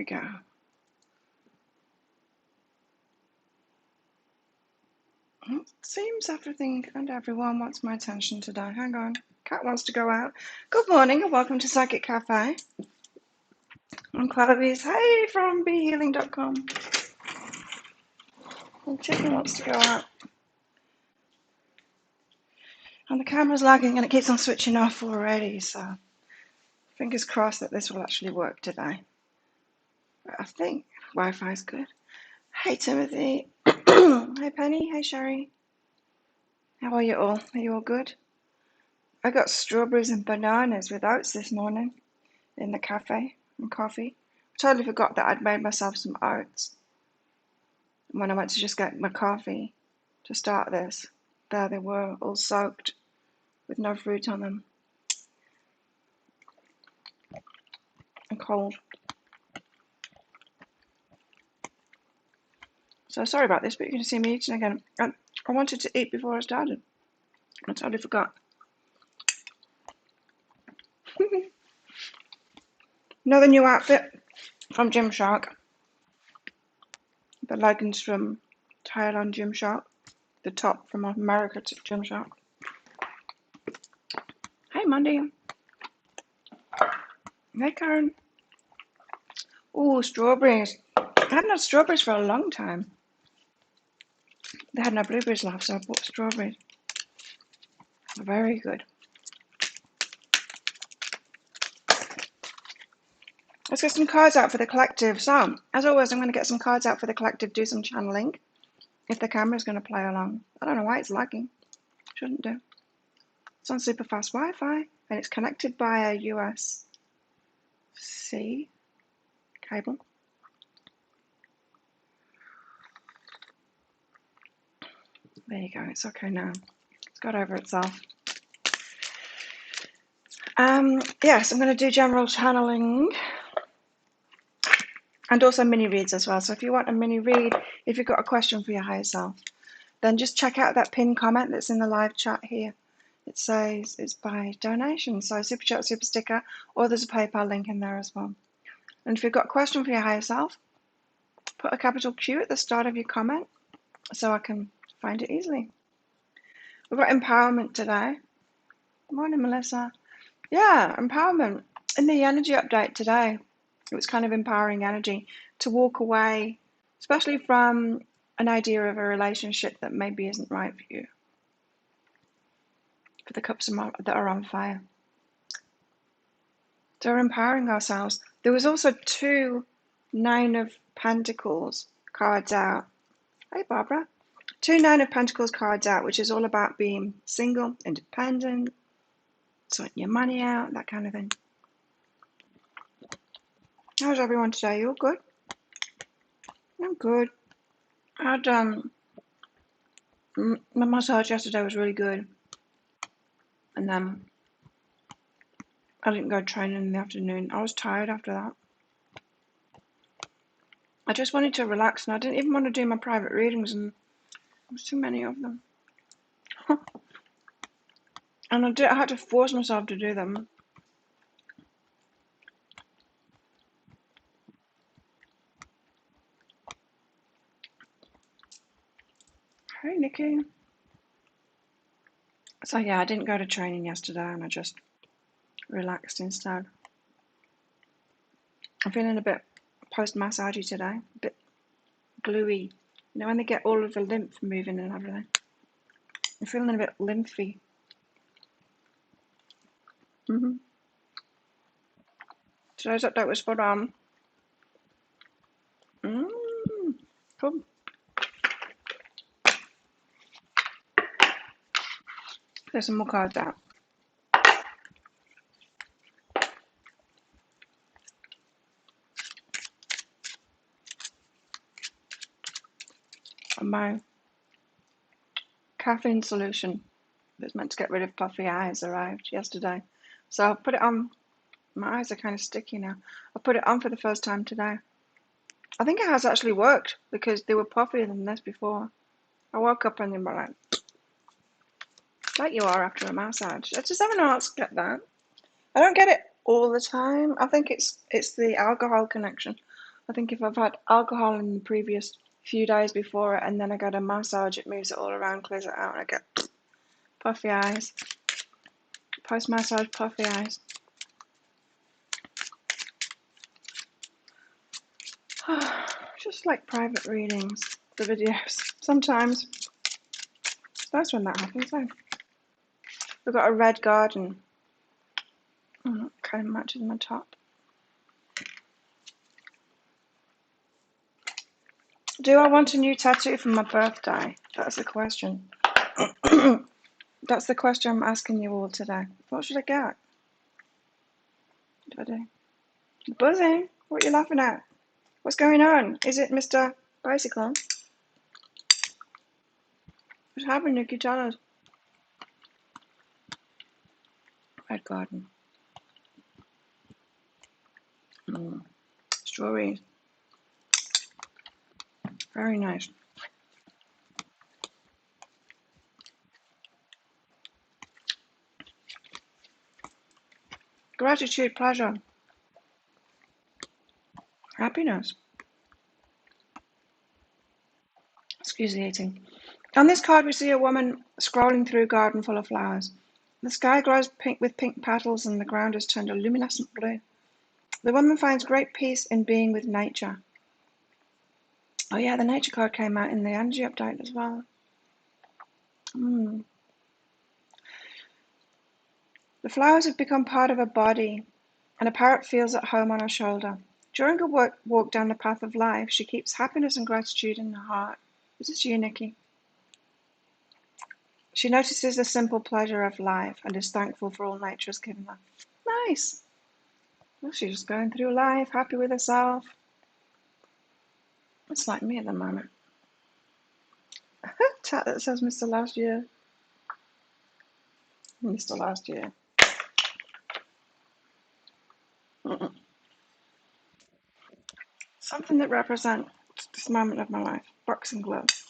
we go. It seems everything and everyone wants my attention today. Hang on. Cat wants to go out. Good morning and welcome to Psychic Cafe. I'm Chloe's. Hey, from BeHealing.com. And Chicken wants to go out. And the camera's lagging and it keeps on switching off already, so fingers crossed that this will actually work today. But I think Wi-Fi's good. Hey, Timothy. Hey, Penny. Hey, Sherry. How are you all? Are you all good? I got strawberries and bananas with oats this morning in the cafe and coffee. I totally forgot that I'd made myself some oats when I went to just get my coffee to start this. There they were, all soaked with no fruit on them and cold. So sorry about this, but you're going to see me eating again. I wanted to eat before I started. I totally forgot. Another new outfit from Gymshark. The leggings from Thailand Gymshark. The top from America to Gymshark. Hey, Monday. Hey, Karen. Oh, strawberries. I hadn't had strawberries for a long time. They had no blueberries left, so I bought strawberries. Very good. Let's get some cards out for the collective. So, as always, I'm going to get some cards out for the collective, do some channeling. If the camera's going to play along. I don't know why it's lagging. Shouldn't do. It's on super fast Wi-Fi, and it's connected by a USB-C cable. There you go. It's okay now. It's got over itself. Yes, I'm going to do general channeling and also mini reads as well. So if you want a mini read, if you've got a question for your higher self, then just check out that pinned comment that's in the live chat here. It says it's by donation, so super chat, super sticker, or there's a PayPal link in there as well. And if you've got a question for your higher self, put a capital Q at the start of your comment so I can find it easily. We've got empowerment today. Good morning, Melissa. Yeah, empowerment. In the energy update today, it was kind of empowering energy to walk away, especially from an idea of a relationship that maybe isn't right for you. For the cups that are on fire. So we're empowering ourselves. There was also 2 Nine of Pentacles cards out. Hey, Barbara. 2 Nine of Pentacles cards out, which is all about being single, independent, sorting your money out, that kind of thing. How's everyone today? You all good? I'm good. I had my massage yesterday was really good, and then I didn't go training in the afternoon. I was tired after that. I just wanted to relax, and I didn't even want to do my private readings, and there was too many of them. And I had to force myself to do them. Hey, Nikki. So yeah, I didn't go to training yesterday, and I just relaxed instead. I'm feeling a bit post-massagey today, a bit gluey. You know when they get all of the lymph moving and everything? I'm feeling a bit lymphy. Today's update was spot on. Cool. There's some more cards out. And my caffeine solution that's meant to get rid of puffy eyes arrived yesterday. So I'll put it on. My eyes are kind of sticky now. I put it on for the first time today. I think it has actually worked because they were puffier than this before. I woke up and they were like you are after a massage. Does everyone else get that? I don't get it all the time. I think it's the alcohol connection. I think if I've had alcohol in the previous few days before it and then I get a massage, it moves it all around, clears it out, and I get puffy eyes. Post-massage puffy eyes. Just like private readings, the videos. Sometimes it's nice when that happens, eh? We've got a red garden. Oh, kind of matches my top. Do I want a new tattoo for my birthday? That's the question. That's the question I'm asking you all today. What should I get? What do I do? Buzzing? What are you laughing at? What's going on? Is it Mr. Bicycle? What's happening, Nikki? Tell us. Red garden. Strawberries. Very nice. Gratitude, pleasure, happiness. Excuse the eating. On this card, we see a woman scrolling through a garden full of flowers. The sky glows pink with pink petals, and the ground is turned a luminescent blue. The woman finds great peace in being with nature. Oh yeah, the nature card came out in the energy update as well. The flowers have become part of her body, and a parrot feels at home on her shoulder. During her walk down the path of life, she keeps happiness and gratitude in her heart. This is you, Nikki. She notices the simple pleasure of life and is thankful for all nature has given her. Nice. Well, she's just going through life, happy with herself. It's like me at the moment. Tat that says Mr. Last Year. Mr. Last Year. Something that represents this moment of my life. Boxing gloves.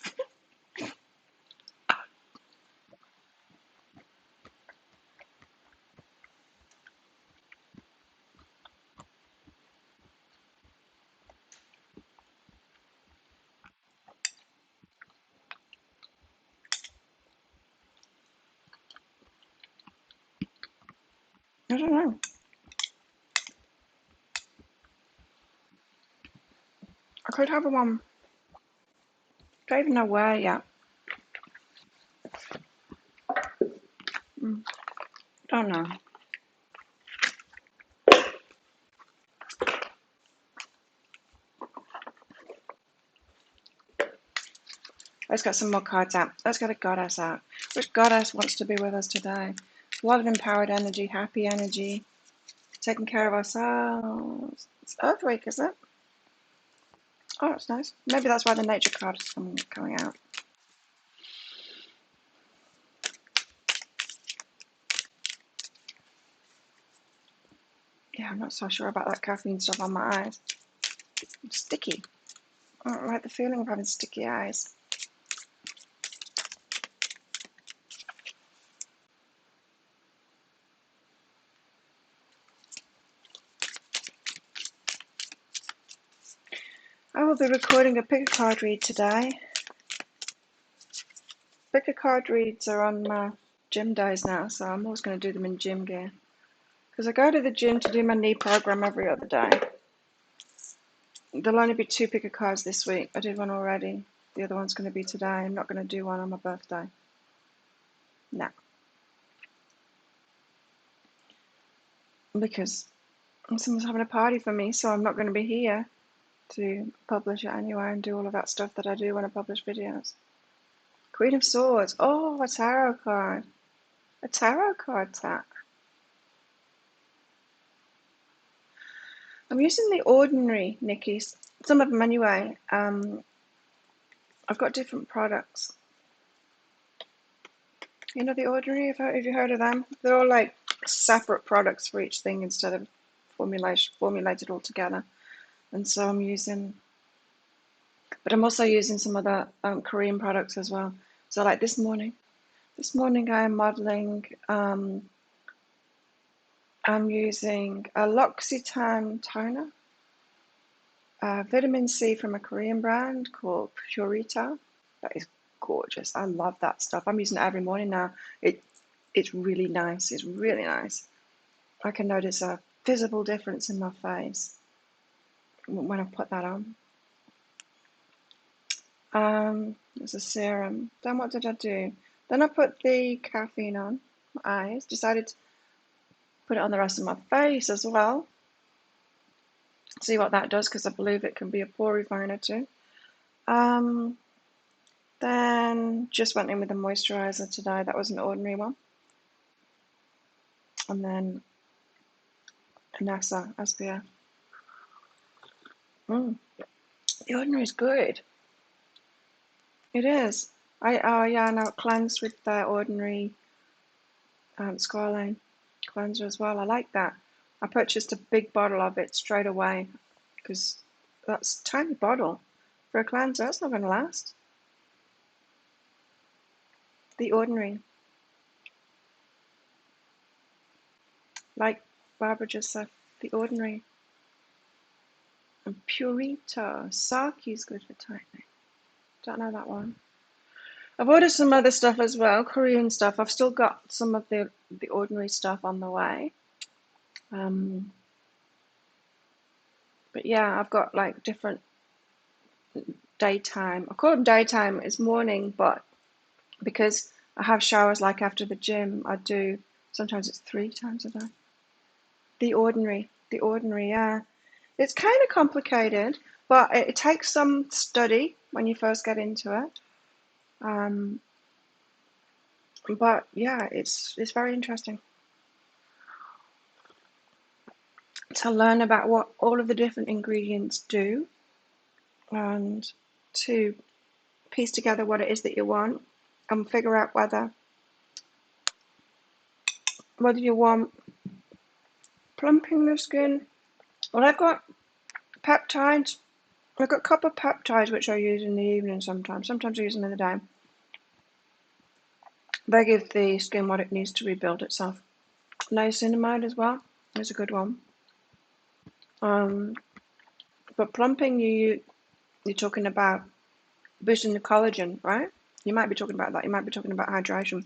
I don't know. I could have one. Don't even know where yet. Don't know. Let's get some more cards out. Let's get a goddess out. Which goddess wants to be with us today? A lot of empowered energy, happy energy, taking care of ourselves. It's Earthquake, is it? Oh, that's nice. Maybe that's why the nature card is coming out. Yeah, I'm not so sure about that caffeine stuff on my eyes. It's sticky. I don't like the feeling of having sticky eyes. I will be recording a pick a card read today. Pick a card reads are on my gym days now, so I'm always going to do them in gym gear. Because I go to the gym to do my knee program every other day. There'll only be 2 pick a cards this week. I did one already. The other one's going to be today. I'm not going to do one on my birthday. No. Because someone's having a party for me, so I'm not going to be here to publish it anyway and do all of that stuff that I do when I publish videos. Queen of Swords. Oh, a tarot card. A tarot card, Tat. I'm using the ordinary, Nikki. Some of them anyway. I've got different products. You know the ordinary? Have you heard of them? They're all like separate products for each thing instead of formulated all together. And so I'm using, but I'm also using some other Korean products as well. So like this morning I am modeling, I'm using a L'Occitane toner, vitamin C from a Korean brand called Purita. That is gorgeous. I love that stuff. I'm using it every morning now. It's really nice. It's really nice. I can notice a visible difference in my face when I put that on. It's a serum. Then what did I do? Then I put the caffeine on my eyes. Decided to put it on the rest of my face as well. See what that does, because I believe it can be a pore refiner too. Then just went in with a moisturizer today. That was an ordinary one. And then a NASA SPF. The ordinary is good. It is. Yeah, now it cleansed with the ordinary squalane cleanser as well. I like that. I purchased a big bottle of it straight away because that's a tiny bottle for a cleanser. That's not going to last. The ordinary. Like Barbara just said, the ordinary. And Purita. Saki is good for tightening. Don't know that one. I've ordered some other stuff as well, Korean stuff. I've still got some of the ordinary stuff on the way. But yeah, I've got like different daytime. I call them daytime, it's morning, but because I have showers like after the gym, I do, sometimes it's 3 times a day. The ordinary, yeah. It's kind of complicated, but it takes some study when you first get into it. But yeah, it's very interesting to learn about what all of the different ingredients do and to piece together what it is that you want and figure out whether you want plumping the skin. Well, I've got peptides. I've got copper peptides, which I use in the evening sometimes. Sometimes I use them in the day. They give the skin what it needs to rebuild itself. Niacinamide as well is a good one. But plumping, you're talking about boosting the collagen, right? You might be talking about that. You might be talking about hydration.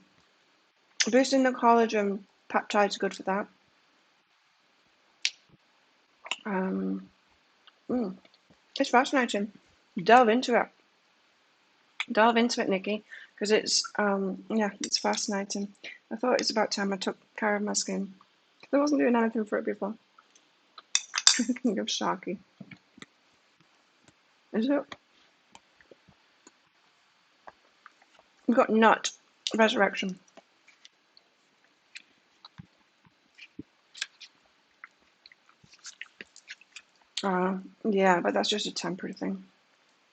Boosting the collagen, peptides are good for that. It's fascinating. Delve into it. Delve into it, Nikki, because it's it's fascinating. I thought it's about time I took care of my skin. I wasn't doing anything for it before. Thinking of Sharky. Is it? We've got Nut Resurrection. Yeah, but that's just a temporary thing.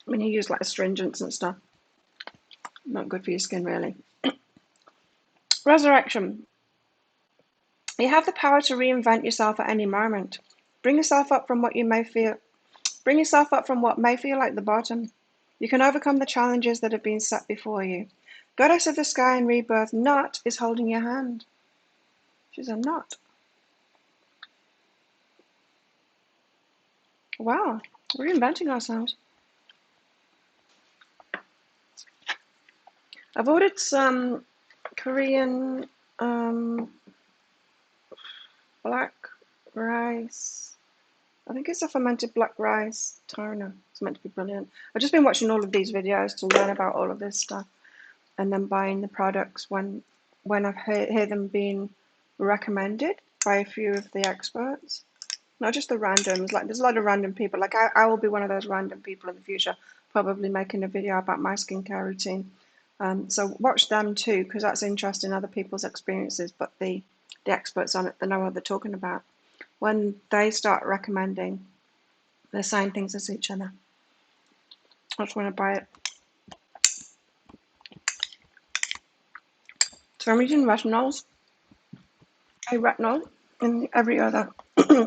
When you use like astringents and stuff, not good for your skin, really. Resurrection. You have the power to reinvent yourself at any moment. Bring yourself up from what may feel like the bottom. You can overcome the challenges that have been set before you. Goddess of the Sky and Rebirth, Nut, is holding your hand. She's a nut. Wow, reinventing ourselves. I've ordered some Korean black rice. I think it's a fermented black rice toner. It's meant to be brilliant. I've just been watching all of these videos to learn about all of this stuff, and then buying the products when I've heard them being recommended by a few of the experts. Not just the randoms. Like, there's a lot of random people. Like, I will be one of those random people in the future, probably making a video about my skincare routine. So watch them too, because that's interesting, other people's experiences, but the experts on it, they know what they're talking about. When they start recommending, they're saying things as each other. I just want to buy it. So I'm using retinols. A retinol in every other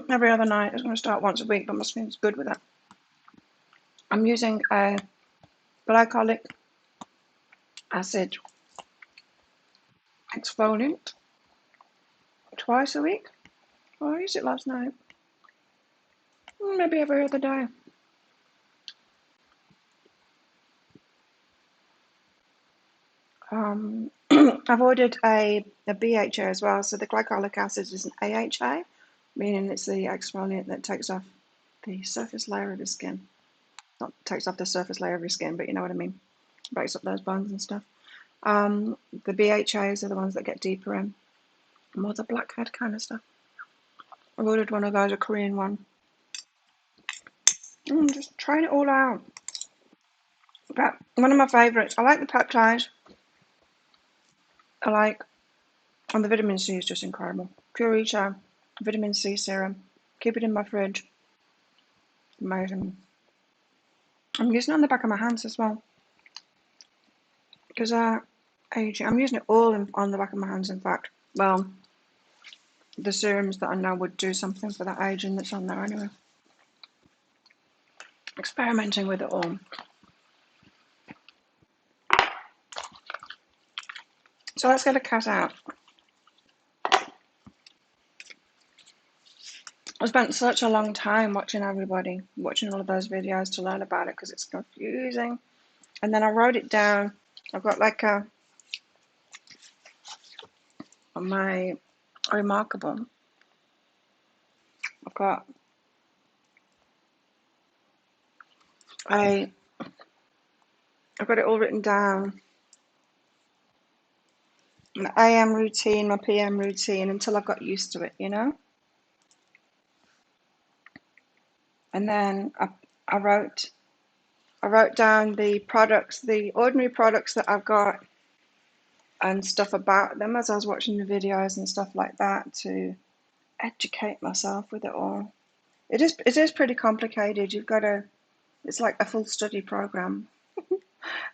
every other night. It's going to start once a week, but my skin's good with that. I'm using a glycolic acid exfoliant twice a week. Oh, I used it last night. Maybe every other day. I've ordered a BHA as well. So the glycolic acid is an AHA, meaning it's the exfoliant that takes off the surface layer of your skin. Not takes off the surface layer of your skin, but you know what I mean. Breaks up those bones and stuff. The BHAs are the ones that get deeper in. More the blackhead kind of stuff. I've ordered one of those, a Korean one. Just trying it all out. But one of my favourites, I like the peptides. I like, and the vitamin C is just incredible. Purita, vitamin C serum. Keep it in my fridge. Amazing. I'm using it on the back of my hands as well. Because aging, I'm using it all on the back of my hands, in fact. Well, the serums that I know would do something for that aging that's on there anyway. Experimenting with it all. So let's get a cat out. I spent such a long time watching everybody, watching all of those videos to learn about it because it's confusing. And then I wrote it down. I've got like my remarkable. I've got I've got it all written down. My AM routine, my PM routine, until I got used to it, you know. And then I wrote down the products, the ordinary products that I've got, and stuff about them as I was watching the videos and stuff like that to educate myself with it all. It is pretty complicated. You've got to. It's like a full study program.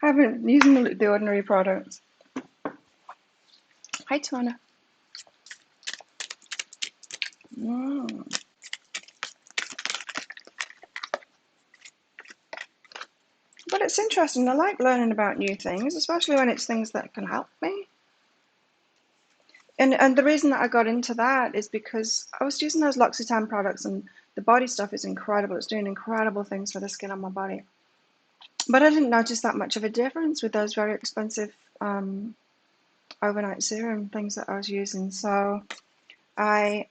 I haven't using the ordinary products. Hi, Twana. But it's interesting. I like learning about new things, especially when it's things that can help me. And the reason that I got into that is because I was using those L'Occitane products, and the body stuff is incredible. It's doing incredible things for the skin on my body. But I didn't notice that much of a difference with those very expensive overnight serum things that I was using. So I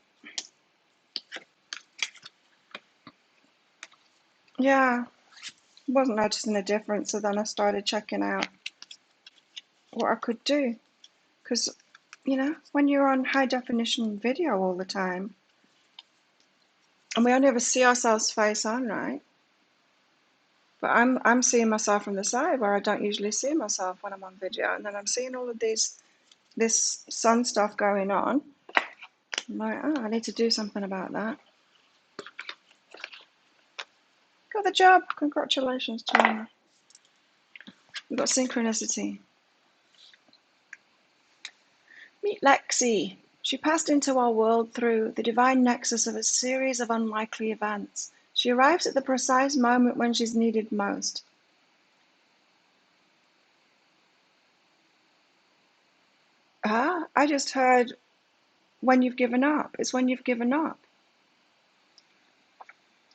wasn't noticing a difference. So then I started checking out what I could do. Because, you know, when you're on high definition video all the time, and we only ever see ourselves face on, right? But I'm seeing myself from the side where I don't usually see myself when I'm on video, and then I'm seeing all of this sun stuff going on. I'm like, oh, I need to do something about that. Got the job. Congratulations, Joanna. We've got Synchronicity. Meet Lexi. She passed into our world through the divine nexus of a series of unlikely events. She arrives at the precise moment when she's needed most. I just heard when you've given up. It's when you've given up.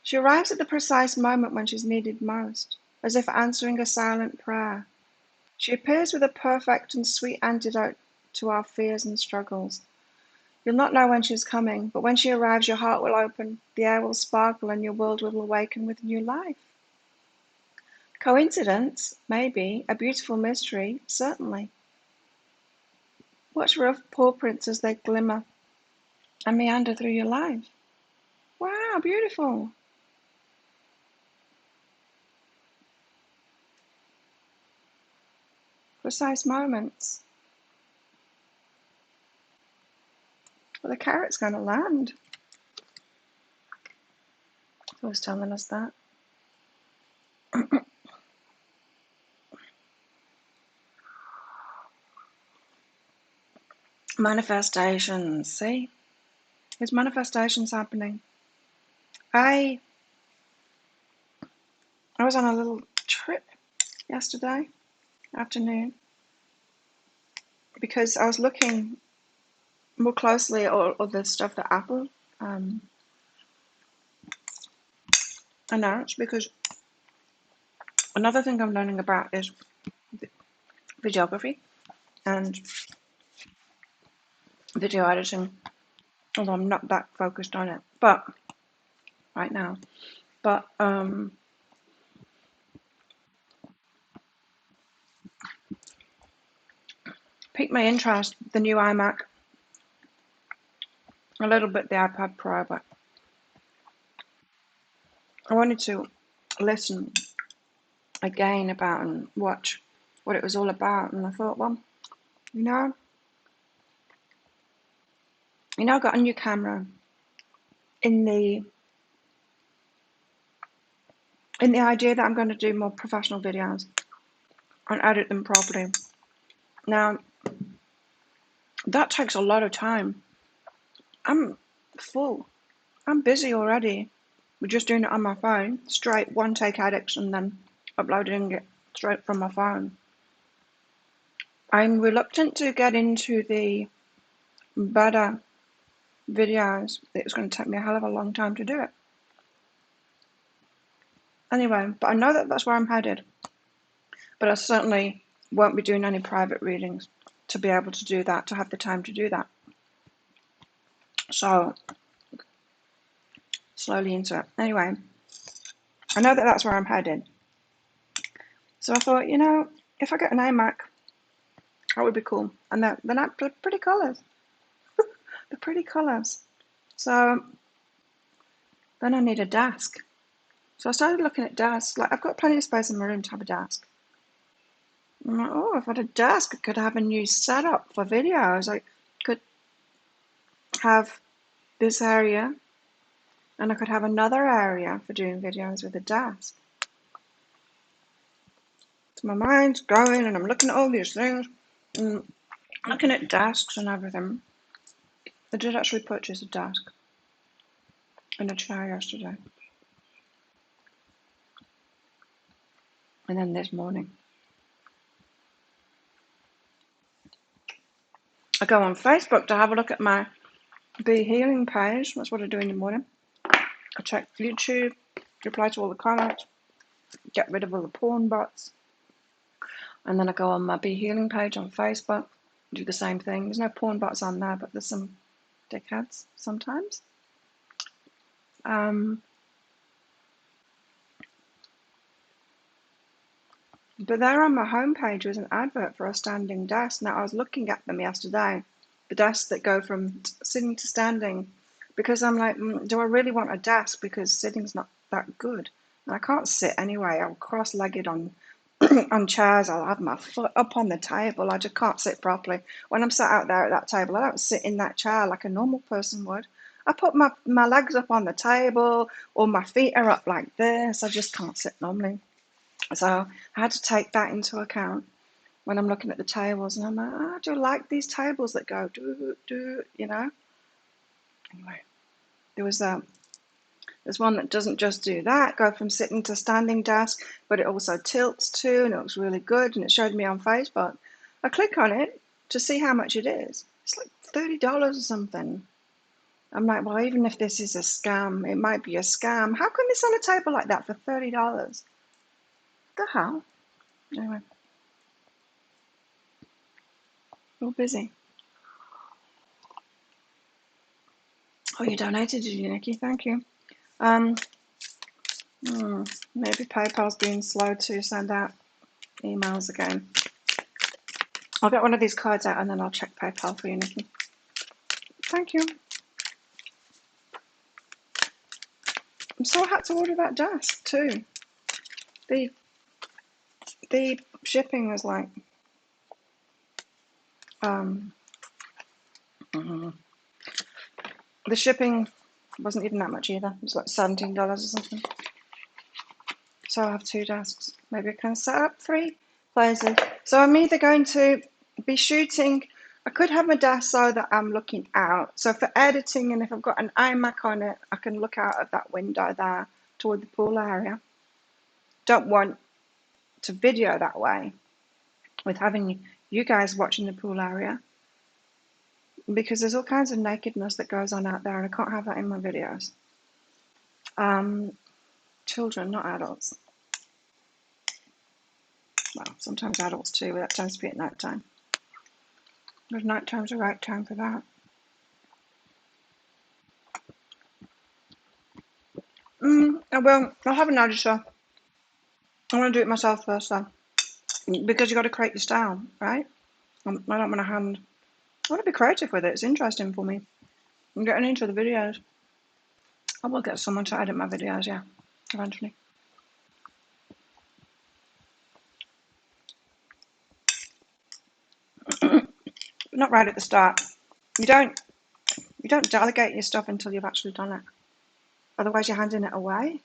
She arrives at the precise moment when she's needed most, as if answering a silent prayer. She appears with a perfect and sweet antidote to our fears and struggles. You'll not know when she's coming, but when she arrives, your heart will open, the air will sparkle, and your world will awaken with new life. Coincidence? Maybe. A beautiful mystery? Certainly. Watch rough paw prints as they glimmer and meander through your life. Wow, beautiful. Precise moments. Well, the carrot's going to land. It was telling us that. Manifestations, see? There's manifestations happening. I was on a little trip yesterday afternoon because I was looking more closely at all of the stuff that Apple announced, because another thing I'm learning about is videography. and video editing, although I'm not that focused on it, but right now. But piqued my interest, the new iMac, a little bit the iPad Pro, but I wanted to listen again about and watch what it was all about, and I thought, well, you know, I got a new camera in the idea that I'm going to do more professional videos and edit them properly. Now, that takes a lot of time. I'm full. I'm busy already. We're just doing it on my phone, straight one take edits and then uploading it straight from my phone. I'm reluctant to get into the better videos. It's going to take me a hell of a long time to do it. Anyway, but I know that that's where I'm headed. But I certainly won't be doing any private readings to be able to do that, to have the time to do that. So, slowly into it. Anyway, I know that that's where I'm headed. So I thought, you know, if I get an iMac, that would be cool. And they're pretty colours. They're pretty colours. So then I need a desk. So I started looking at desks. Like, I've got plenty of space in my room to have a desk. I'm like, oh, if I had a desk, I could have a new setup for videos. I could have this area, and I could have another area for doing videos with a desk. So my mind's going, and I'm looking at all these things, and looking at desks and everything. I did actually purchase a desk and a chair yesterday. And then this morning, I go on Facebook to have a look at my Be Healing page. That's what I do in the morning. I check YouTube, reply to all the comments, get rid of all the porn bots. And then I go on my Be Healing page on Facebook, do the same thing. There's no porn bots on there, but there's some dickheads sometimes. But there on my homepage was an advert for a standing desk. Now, I was looking at them yesterday, the desks that go from sitting to standing, because I'm like, do I really want a desk? Because sitting's not that good. And I can't sit anyway. I'm cross-legged on on chairs. I'll have my foot up on the table. I just can't sit properly. When I'm sat out there at that table, I don't sit in that chair like a normal person would. I put my legs up on the table, or my feet are up like this. I just can't sit normally. So I had to take that into account when I'm looking at the tables, and I'm like, I do like these tables that go do, you know. Anyway, there's one that doesn't just do that, go from sitting to standing desk, but it also tilts too, and it looks really good, and it showed me on Facebook. I click on it to see how much it is. It's like $30 or something. I'm like, well, even if this is a scam, it might be a scam. How can they sell a table like that for $30? The hell? Anyway, all busy. Oh, you donated, did you, Nikki? Thank you. Maybe PayPal's being slow to send out emails again. I'll get one of these cards out and then I'll check PayPal for you, Nikki. Thank you. So I had to order that desk too. The shipping was like the shipping wasn't even that much either. It was like $17 or something. So I'll have 2 desks. Maybe I can set up 3 places. So I'm either going to be shooting. I could have my desk so that I'm looking out. So for editing, and if I've got an iMac on it, I can look out of that window there toward the pool area. Don't want to video that way with having you guys watching the pool area, because there's all kinds of nakedness that goes on out there, and I can't have that in my videos. Children, not adults. Well, sometimes adults too, but that tends to be at night time. Because night time's the right time for that. I will. I'll have an editor. I want to do it myself first, though. Because you've got to create your style, right? I don't want to hand... I want to be creative with it. It's interesting for me. I'm getting into the videos. I will get someone to edit my videos, yeah, eventually. Not right at the start. You don't delegate your stuff until you've actually done it. Otherwise, you're handing it away.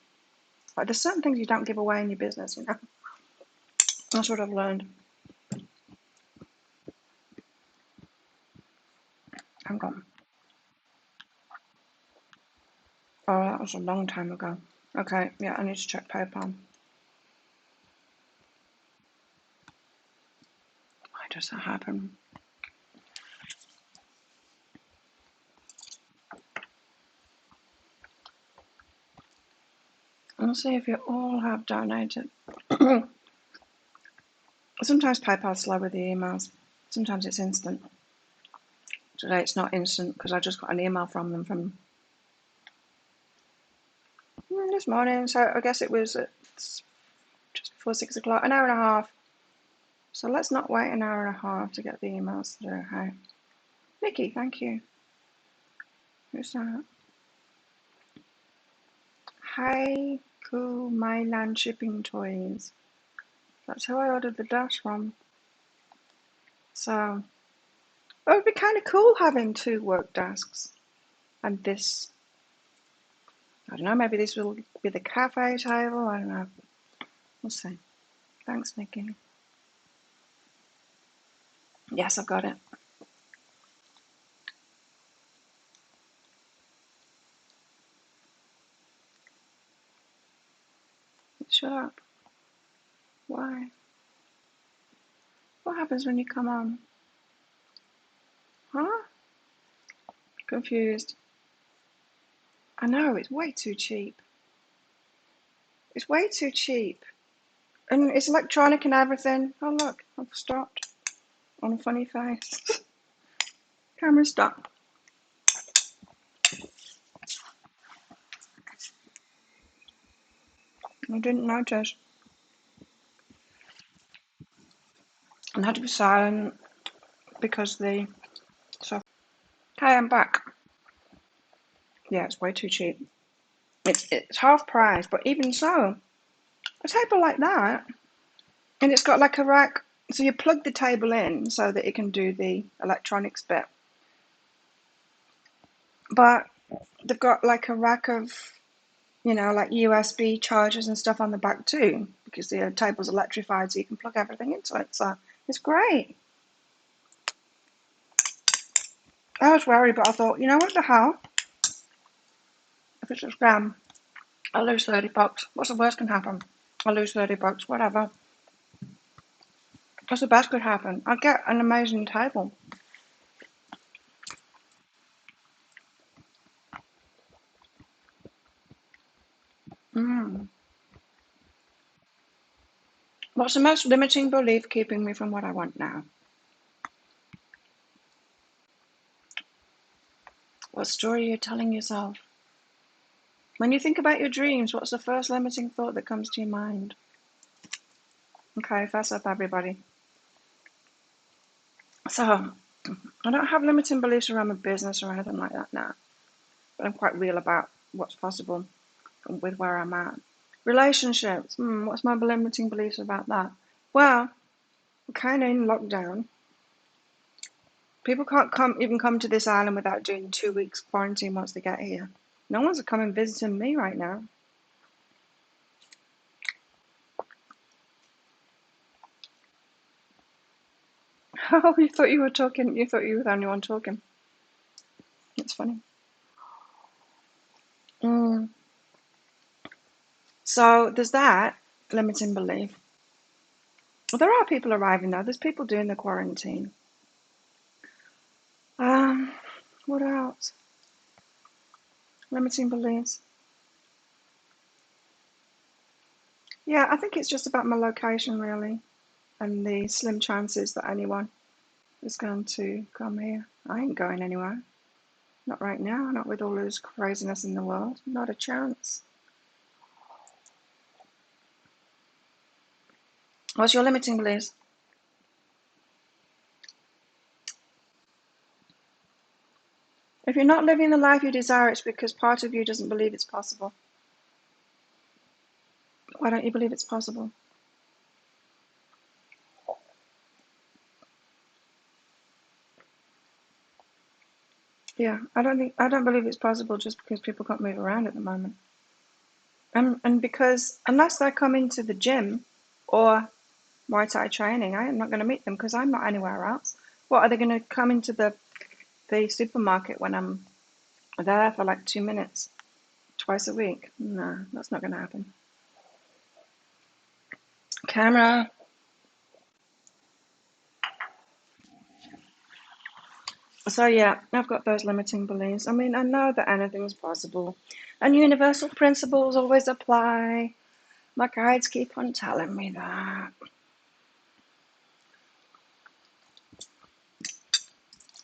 Like, there's certain things you don't give away in your business, you know. That's what I've learned. Hang on. Oh, that was a long time ago. Okay, yeah, I need to check PayPal. Why does that happen? I'll see if you all have donated. Sometimes PayPal's slow with the emails. Sometimes it's instant. Today it's not instant because I just got an email from them from this morning. So I guess it was just before 6 o'clock, an hour and a half. So let's not wait an hour and a half to get the emails through. Hey, Vicky, thank you. Who's that? Hi, cool Myland Shipping Toys. That's who I ordered the dash from. So it would be kind of cool having 2 work desks and this. I don't know, maybe this will be the cafe table. I don't know. We'll see. Thanks, Nikki. Yes, I've got it. Shut up. Why? What happens when you come on? Huh? Confused. I know, it's way too cheap. It's way too cheap. And it's electronic and everything. Oh, look, I've stopped on a funny face. Camera stopped. I didn't notice. And I had to be silent because the... So, hi, I'm back. Yeah, it's way too cheap. It's half price, but even so, a table like that, and it's got like a rack, so you plug the table in so that it can do the electronics bit. But they've got like a rack of, you know, like USB chargers and stuff on the back too, because the table's electrified, so you can plug everything into it. So it's great. I was worried, but I thought, you know what the hell? If it's a scam, I'll lose $30. What's the worst can happen? I'll lose $30, whatever. What's the best could happen? I'll get an amazing table. What's the most limiting belief keeping me from what I want now? What story are you telling yourself? When you think about your dreams, what's the first limiting thought that comes to your mind? Okay, fess up, everybody. So, I don't have limiting beliefs around my business or anything like that now, but I'm quite real about what's possible with where I'm at. Relationships, what's my limiting beliefs about that? Well, we're kind of in lockdown. People can't even come to this island without doing 2 weeks quarantine once they get here. No one's coming visiting me right now. Oh, you thought you were talking, you thought you were the only one talking. It's funny. So there's that limiting belief. Well, there are people arriving though. There's people doing the quarantine. What else? Limiting beliefs. Yeah, I think it's just about my location really, and the slim chances that anyone is going to come here. I ain't going anywhere. Not right now. Not with all this craziness in the world. Not a chance. What's your limiting beliefs? If you're not living the life you desire, it's because part of you doesn't believe it's possible. Why don't you believe it's possible? Yeah, I don't believe it's possible just because people can't move around at the moment. And because unless they come into the gym or Muay Thai training, I am not going to meet them because I'm not anywhere else. What, are they going to come into the supermarket when I'm there for like 2 minutes twice a week? No, that's not going to happen. Camera. So yeah, I've got those limiting beliefs. I mean, I know that anything's possible, and universal principles always apply. My guides keep on telling me that.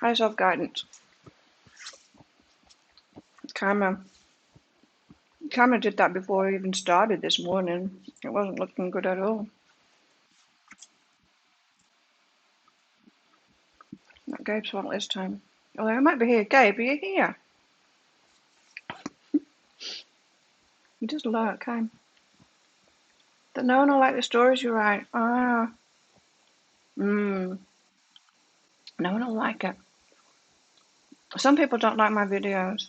High self guidance. Karma. Karma did that before I even started this morning. It wasn't looking good at all. Not Gabe's fault this time. Although I might be here. Gabe, are you here? You just lurk, okay? That no one will like the stories you write. Ah. No one will like it. Some people don't like my videos.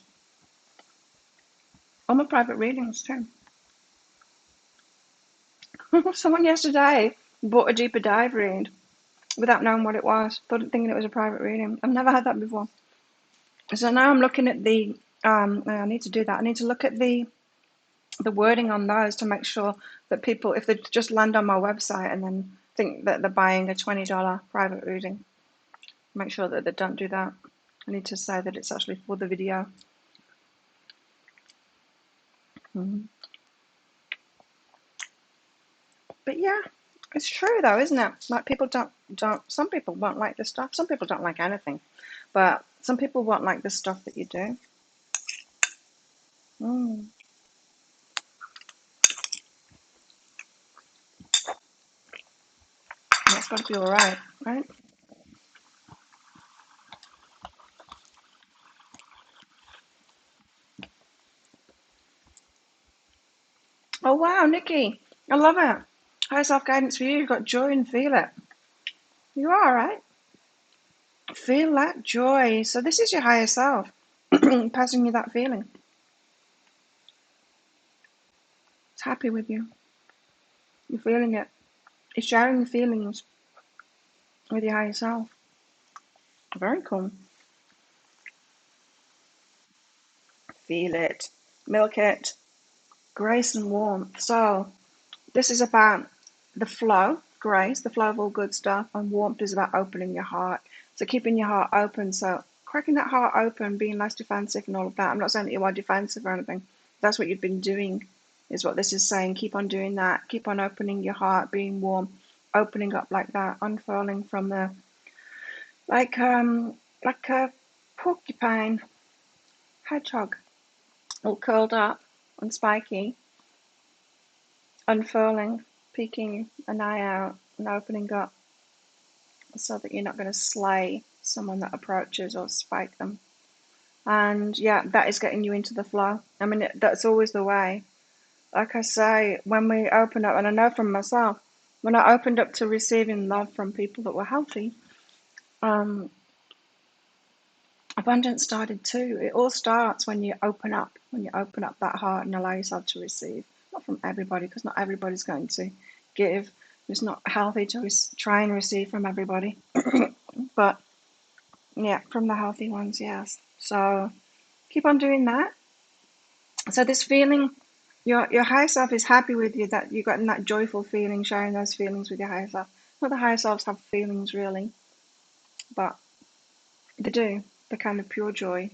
All my private readings too. Someone yesterday bought a deeper dive read without knowing what it was, thinking it was a private reading. I've never had that before. So now I'm looking at the, I need to do that. I need to look at the wording on those to make sure that people, if they just land on my website and then think that they're buying a $20 private reading, make sure that they don't do that. I need to say that it's actually for the video. But yeah, it's true though, isn't it? Like people don't, some people won't like this stuff. Some people don't like anything, but some people won't like the stuff that you do. That's got to be all right, right? Oh wow, Nikki, I love it. High self guidance for you. You've got joy and feel it. You are, right? Feel that joy. So this is your higher self passing you that feeling. It's happy with you. You're feeling it. It's sharing the feelings with your higher self. Very cool. Feel it. Milk it. Grace and warmth. So this is about the flow, grace, the flow of all good stuff, and warmth is about opening your heart. So keeping your heart open. So cracking that heart open, being less defensive and all of that. I'm not saying that you are defensive or anything. That's what you've been doing, is what this is saying. Keep on doing that. Keep on opening your heart, being warm, opening up like that, unfurling from the like a porcupine, hedgehog, all curled up and spiky, unfurling, peeking an eye out and opening up so that you're not going to slay someone that approaches or spike them. And yeah, that is getting you into the flow. I mean, that's always the way. Like I say, when we open up, and I know from myself, when I opened up to receiving love from people that were healthy, abundance started too. It all starts when you open up that heart and allow yourself to receive. Not from everybody, because not everybody's going to give. It's not healthy to try and receive from everybody. But yeah, from the healthy ones, yes. So keep on doing that. So this feeling, your higher self is happy with you, that you've gotten that joyful feeling, sharing those feelings with your higher self. Not the higher selves have feelings really, but they do. The kind of pure joy,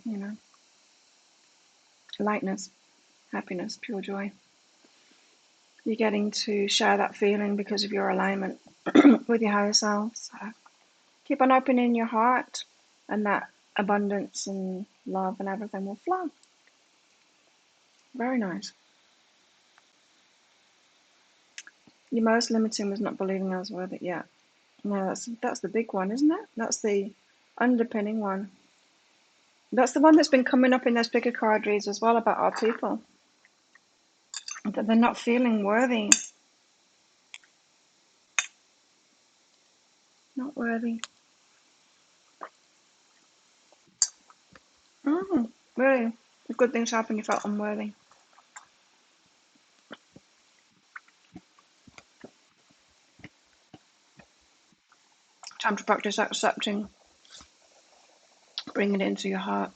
lightness, happiness, pure joy. You're getting to share that feeling because of your alignment with your higher self. So Keep on opening your heart, and that abundance and love and everything will flow. Very nice. Your most limiting was not believing I was worth it yet. No, that's the big one, isn't it? That's the underpinning one. That's the one that's been coming up in those picker card reads as well about our people. That they're not feeling worthy. Not worthy. Really. If good things happen, you felt unworthy. Time to practice accepting, bringing it into your heart.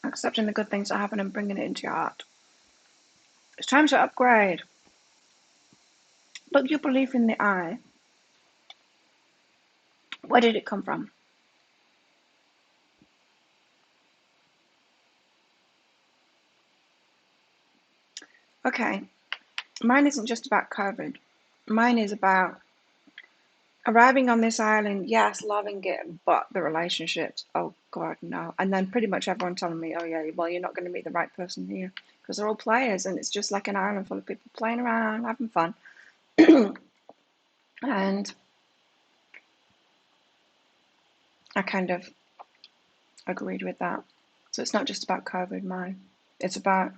Accepting the good things that happen and bringing it into your heart. It's time to upgrade. Look your belief in the eye. Where did it come from? Okay, mine isn't just about COVID. Mine is about arriving on this island, yes, loving it, but the relationships, oh God, no. And then pretty much everyone telling me, oh yeah, well, you're not going to meet the right person here because they're all players and it's just like an island full of people playing around, having fun. And I kind of agreed with that. So it's not just about COVID, mine. It's about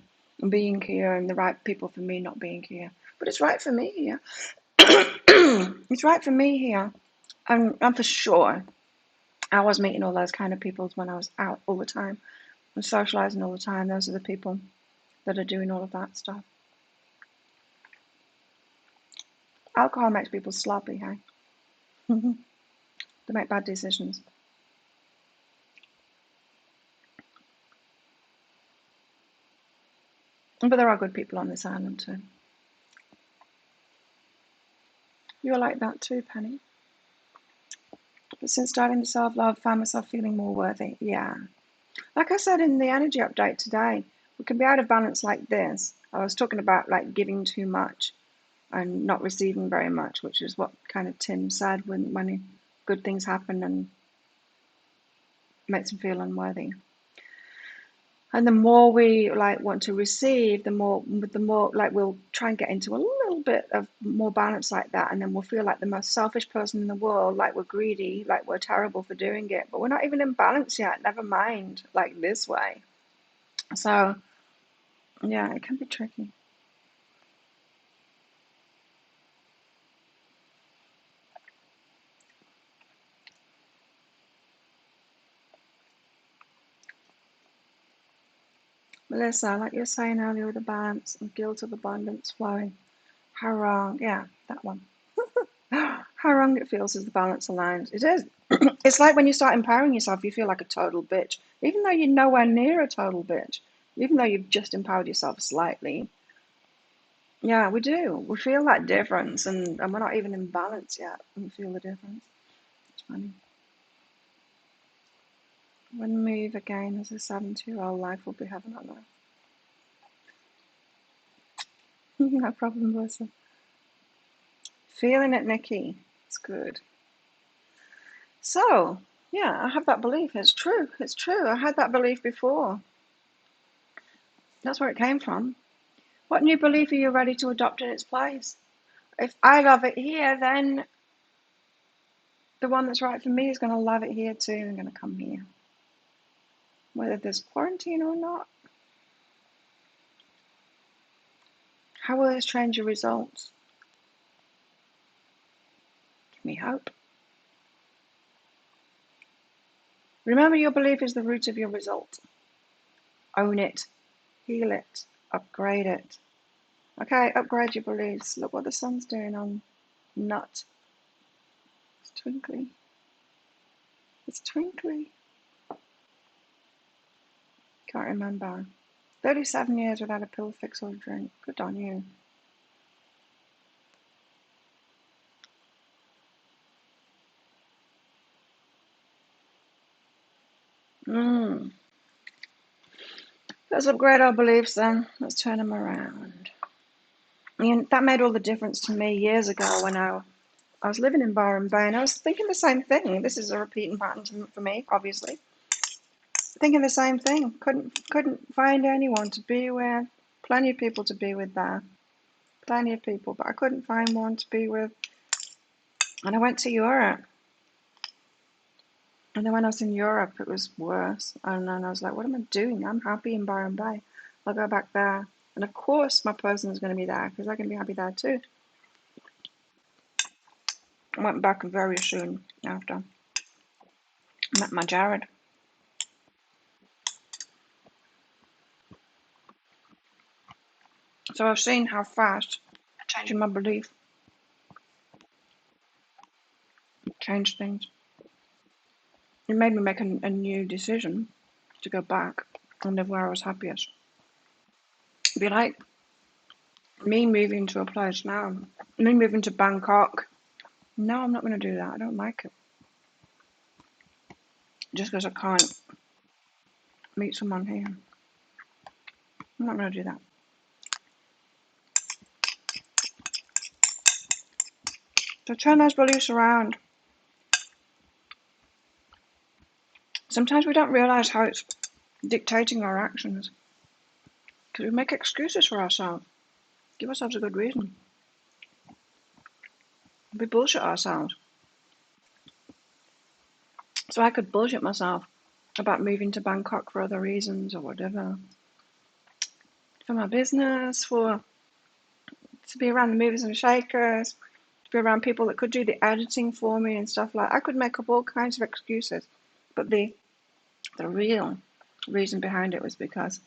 being here and the right people for me not being here. But it's right for me here. It's right for me here. And for sure, I was meeting all those kind of people when I was out all the time and socializing all the time. Those are the people that are doing all of that stuff. Alcohol makes people sloppy, hey? They make bad decisions. But there are good people on this island too. You're like that too, Penny. But since starting to self-love, I found myself feeling more worthy. Yeah. Like I said in the energy update today, we can be out of balance like this. I was talking about like giving too much and not receiving very much, which is what kind of Tim said when good things happen and makes him feel unworthy. And the more we like want to receive, the more like we'll try and get into a little bit of more balance like that, and then we'll feel like the most selfish person in the world, like we're greedy, like we're terrible for doing it, but we're not even in balance yet. Never mind, like this way. So yeah, it can be tricky. Melissa, like you were saying earlier with the balance and guilt of abundance flowing, how wrong? Yeah, that one. How wrong it feels as the balance aligns. It is. It's like when you start empowering yourself, you feel like a total bitch, even though you're nowhere near a total bitch, even though you've just empowered yourself slightly. Yeah, we do. We feel that difference, and we're not even in balance yet. We feel the difference. It's funny. When we move again as a 70-year-old, life will be heaven on earth. No problem, Melissa. Feeling it, Nikki. It's good. So, yeah, I have that belief. It's true. It's true. I had that belief before. That's where it came from. What new belief are you ready to adopt in its place? If I love it here, then the one that's right for me is going to love it here too and going to come here. Whether there's quarantine or not. How will this change your results? Give me hope. Remember, your belief is the root of your result. Own it. Heal it. Upgrade it. Okay, upgrade your beliefs. Look what the sun's doing on Nut. It's twinkly. It's twinkly. Can't remember. 37 years without a pill, fix, or a drink. Good on you. Let's upgrade our beliefs then. Let's turn them around. And that made all the difference to me years ago when I was living in Byron Bay, and I was thinking the same thing. This is a repeating pattern for me, obviously. Thinking the same thing. Couldn't find anyone to be with. Plenty of people to be with there. Plenty of people, but I couldn't find one to be with. And I went to Europe. And then when I was in Europe, it was worse. And then I was like, what am I doing? I'm happy in Byron Bay. I'll go back there. And of course, my person is going to be there because they're going to be happy there too. I went back very soon after. I met my Jared. So I've seen how fast changing my belief changed things. It made me make a new decision to go back and live where I was happiest. It'd be like me moving to a place now. Me moving to Bangkok. No, I'm not going to do that. I don't like it. Just because I can't meet someone here. I'm not going to do that. So turn those beliefs around. Sometimes we don't realise how it's dictating our actions. Because we make excuses for ourselves. Give ourselves a good reason. We bullshit ourselves. So I could bullshit myself about moving to Bangkok for other reasons or whatever. For my business, to be around the movers and shakers, to be around people that could do the editing for me and stuff like that. I could make up all kinds of excuses. But the real reason behind it was because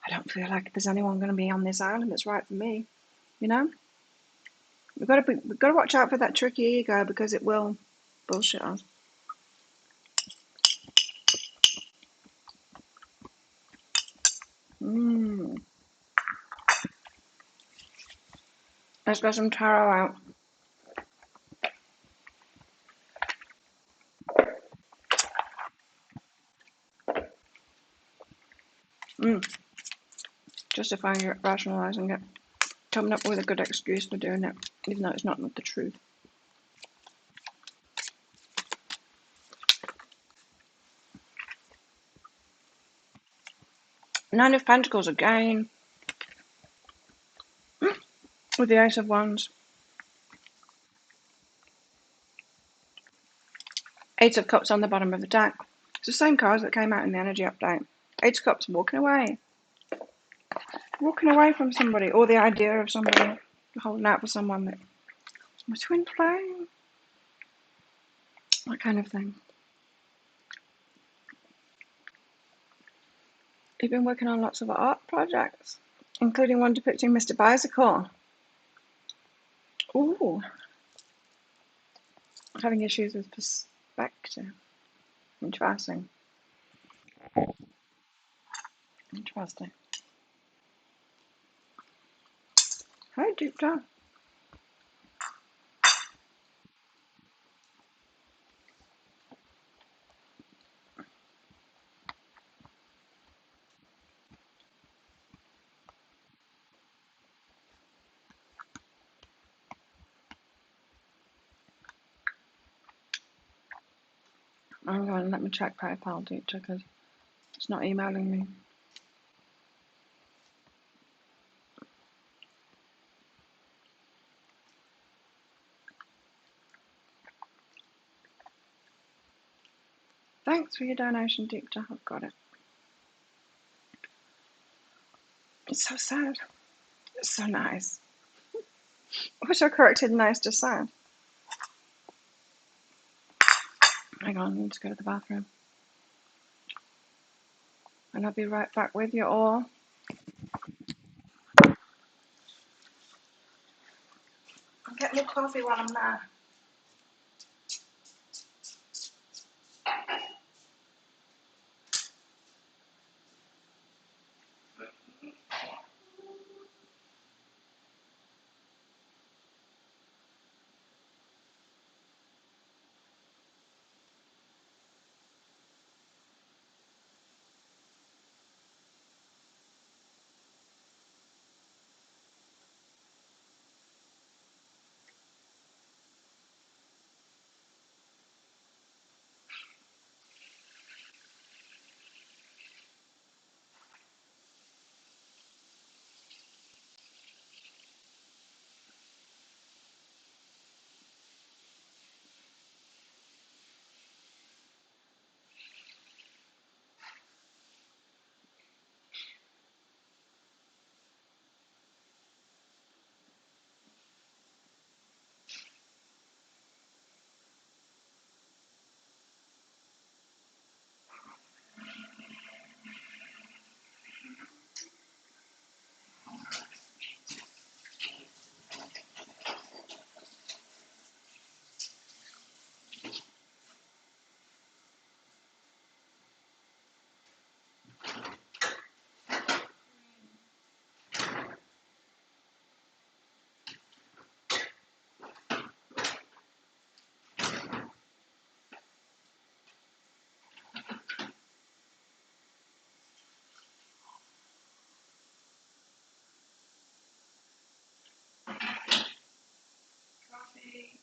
I don't feel like there's anyone going to be on this island that's right for me. You know? We've got to watch out for that tricky ego because it will bullshit us. Let's get some taro out. Justifying it, rationalising it, coming up with a good excuse for doing it, even though it's not the truth. Nine of Pentacles again, with the Ace of Wands. Eight of Cups on the bottom of the deck. It's the same cards that came out in the energy update. Eight of Cups, walking away. Walking away from somebody, or the idea of somebody, holding out for someone that my twin flame. That kind of thing. You've been working on lots of art projects, including one depicting Mr. Bicycle. Ooh. Having issues with perspective. Interesting. Interesting. Hi, deep down. I'm going to let me check PayPal, teacher, because it's not emailing me. Thanks for your donation, Deep Down. I've got it. It's so sad. It's so nice. Auto-corrected nice to sad. Hang on, I need to go to the bathroom. And I'll be right back with you all. I'll get more coffee while I'm there.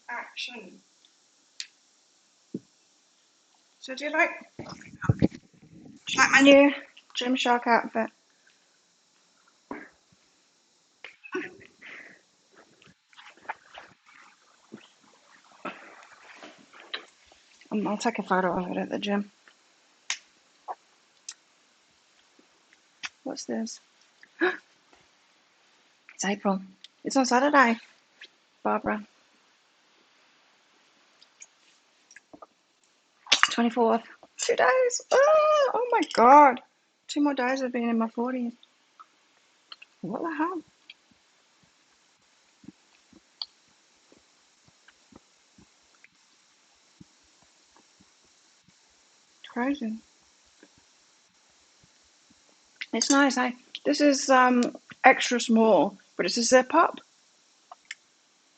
Action. So do you like my new Gymshark outfit? I'll take a photo of it at the gym. What's this? It's April. It's on Saturday, Barbara. 24th. 2 days. Oh my God. 2 more days of being in my 40s. What the hell? It's crazy. It's nice, eh? This is extra small, but it's a zip up.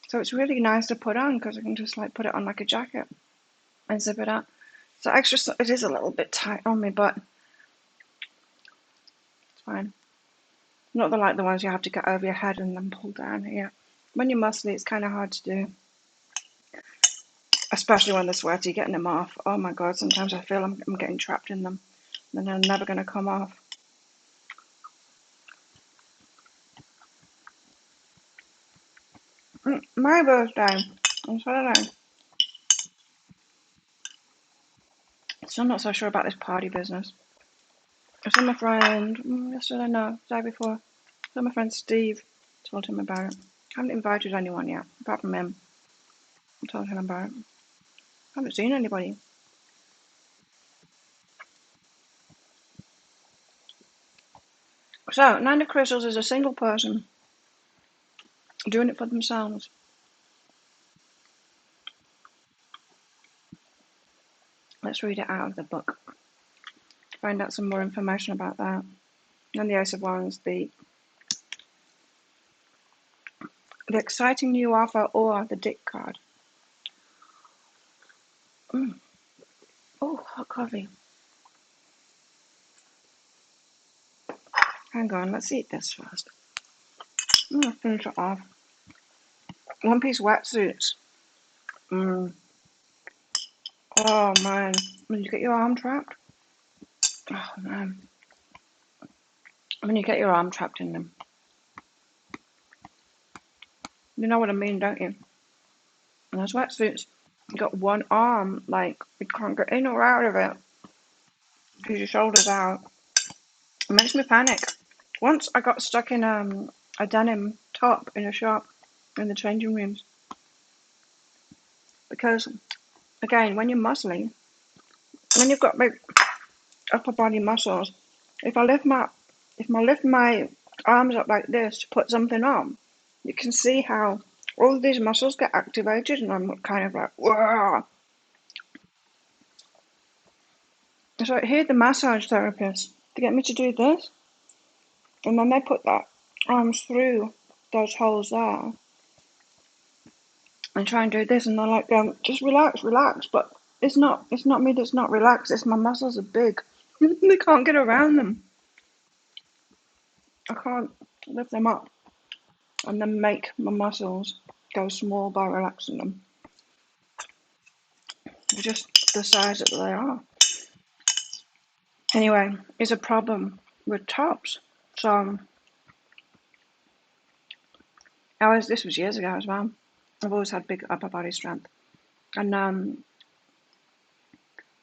So it's really nice to put on because I can just like put it on like a jacket and zip it up. So extra, it is a little bit tight on me, but it's fine. Not like the ones you have to get over your head and then pull down here. When you're muscly, it's kind of hard to do. Especially when they're sweaty, getting them off. Oh my God, sometimes I feel I'm getting trapped in them. And they're never going to come off. My birthday on Saturday. So I'm not so sure about this party business. I saw my friend yesterday, no, the day before. I saw my friend Steve, told him about it. I haven't invited anyone yet, apart from him. I told him about it. I haven't seen anybody. So, Nine of Crystals is a single person doing it for themselves. Let's read it out of the book. Find out some more information about that. And the Ace of Wands, the exciting new offer, or the Dick card. Oh, hot coffee. Hang on, let's eat this first. I'm gonna finish it off. One piece wetsuits. Oh man, when you get your arm trapped. Oh man, when you get your arm trapped in them. You know what I mean, don't you? And those wetsuits, you got one arm, like you can't get in or out of it because your shoulder's out. It makes me panic. Once I got stuck in a denim top in a shop in the changing rooms because, again, when you're muscly, when you've got big upper body muscles, if I lift my arms up like this to put something on, you can see how all of these muscles get activated, and I'm kind of like, whoa. So I hear the massage therapist to get me to do this, and then they put that arms through those holes there and try and do this, and they're like, just relax, relax. But it's not me that's not relaxed. It's my muscles are big. They can't get around them. I can't lift them up and then make my muscles go small by relaxing them. They're just the size that they are. Anyway, it's a problem with tops. So this was years ago as well. I've always had big upper body strength. And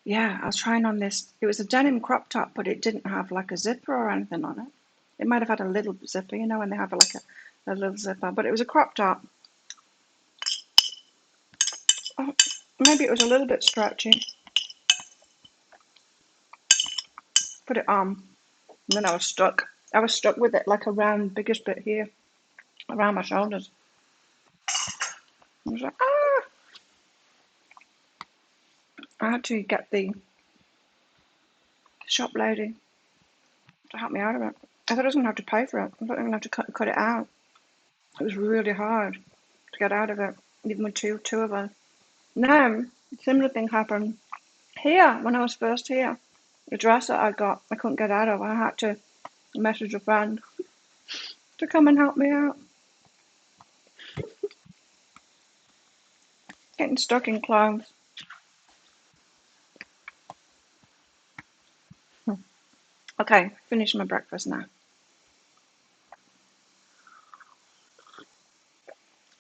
yeah, I was trying on this. It was a denim crop top, but it didn't have like a zipper or anything on it. It might have had a little zipper, you know, when they have like a little zipper, but it was a crop top. Oh, maybe it was a little bit stretchy. Put it on, and then I was stuck. I was stuck with it like around biggest bit here, around my shoulders. I was like, ah! I had to get the shop lady to help me out of it. I thought I was going to have to pay for it. I thought I was going to have to cut it out. It was really hard to get out of it, even with two of us. Now, a similar thing happened here when I was first here. The dress that I got, I couldn't get out of. I had to message a friend to come and help me out. getting stuck in clothes. Okay, finish my breakfast now.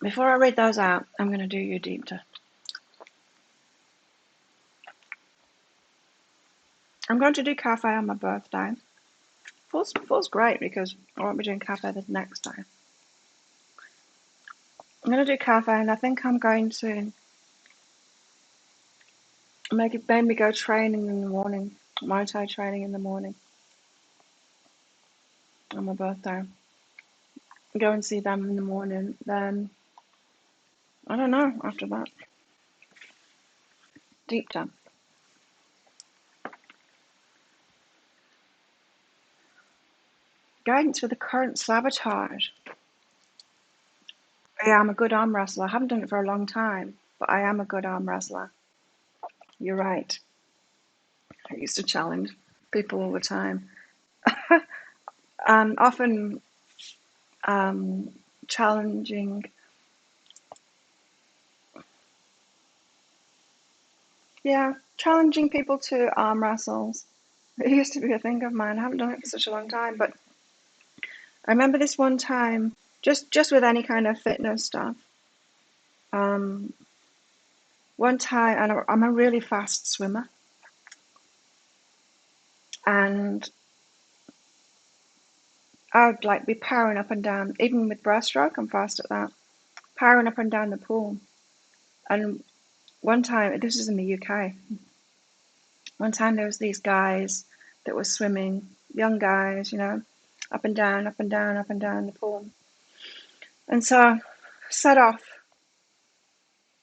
Before I read those out, I'm going to do your deep dive. I'm going to do cafe on my birthday. Feels great because I won't be doing cafe the next day. I'm going to do cafe, and I think I'm going to maybe go training in the morning, Muay Thai training in the morning on my birthday. Go and see them in the morning. Then I don't know after that. Deep dive. Guidance for the current sabotage. Yeah, I'm a good arm wrestler. I haven't done it for a long time, but I am a good arm wrestler. You're right. I used to challenge people all the time. And often challenging, challenging people to arm wrestles. It used to be a thing of mine. I haven't done it for such a long time, but I remember this one time, just with any kind of fitness stuff. One time, and I'm a really fast swimmer, and I'd like be powering up and down, even with breaststroke, I'm fast at that, powering up and down the pool. And one time, this is in the UK, one time there was these guys that were swimming, young guys, you know, up and down, up and down, up and down the pool. And so, set off.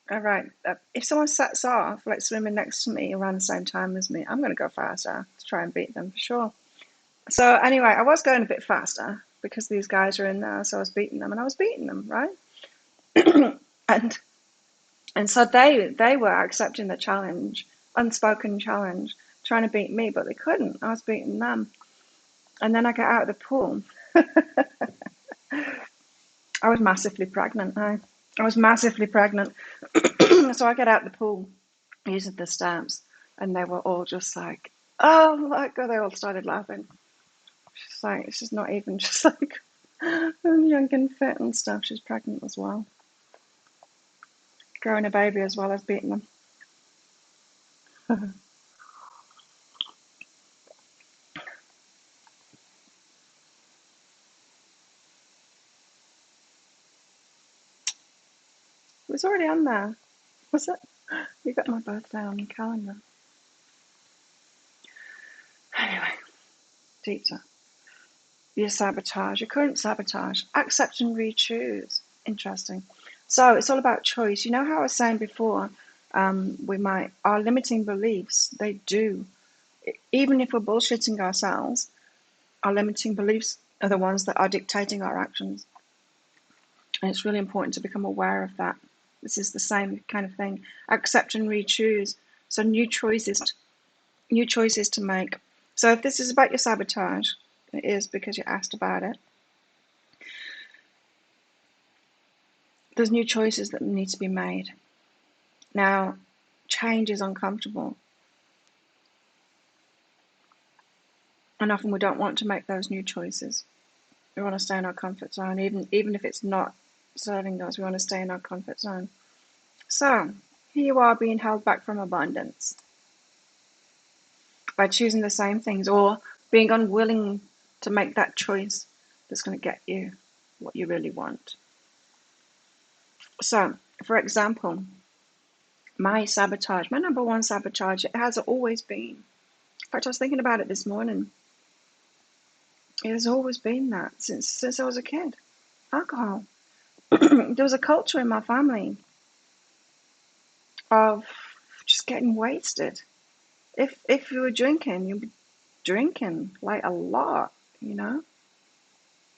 All right, if someone sets off, like swimming next to me around the same time as me, I'm going to go faster to try and beat them for sure. So anyway, I was going a bit faster because these guys were in there, so I was beating them, and I was beating them, right? and so they were accepting the challenge, unspoken challenge, trying to beat me, but they couldn't. I was beating them. And then I get out of the pool. I was massively pregnant. I was massively pregnant. So I get out the pool using the steps, and they were all just like, oh my God, they all started laughing. She's like, she's not even just like young and fit and stuff. She's pregnant as well. Growing a baby as well as beating them. It was already on there. Was it? You got my birthday on your calendar. Anyway, deeper. Your sabotage, your current sabotage. Accept and re-choose. Interesting. So it's all about choice. You know how I was saying before, our limiting beliefs, they do, even if we're bullshitting ourselves, our limiting beliefs are the ones that are dictating our actions. And it's really important to become aware of that. This is the same kind of thing. Accept and re-choose. So new choices to make. So if this is about your sabotage, it is because you asked about it. There's new choices that need to be made. Now, change is uncomfortable. And often we don't want to make those new choices. We want to stay in our comfort zone, even if it's not serving us. We want to stay in our comfort zone. So, here you are being held back from abundance by choosing the same things or being unwilling to make that choice that's going to get you what you really want. So, for example, my number one sabotage, it has always been. In fact, I was thinking about it this morning. It has always been that since I was a kid. Alcohol. There was a culture in my family of just getting wasted. If you were drinking, you'd be drinking like a lot, you know.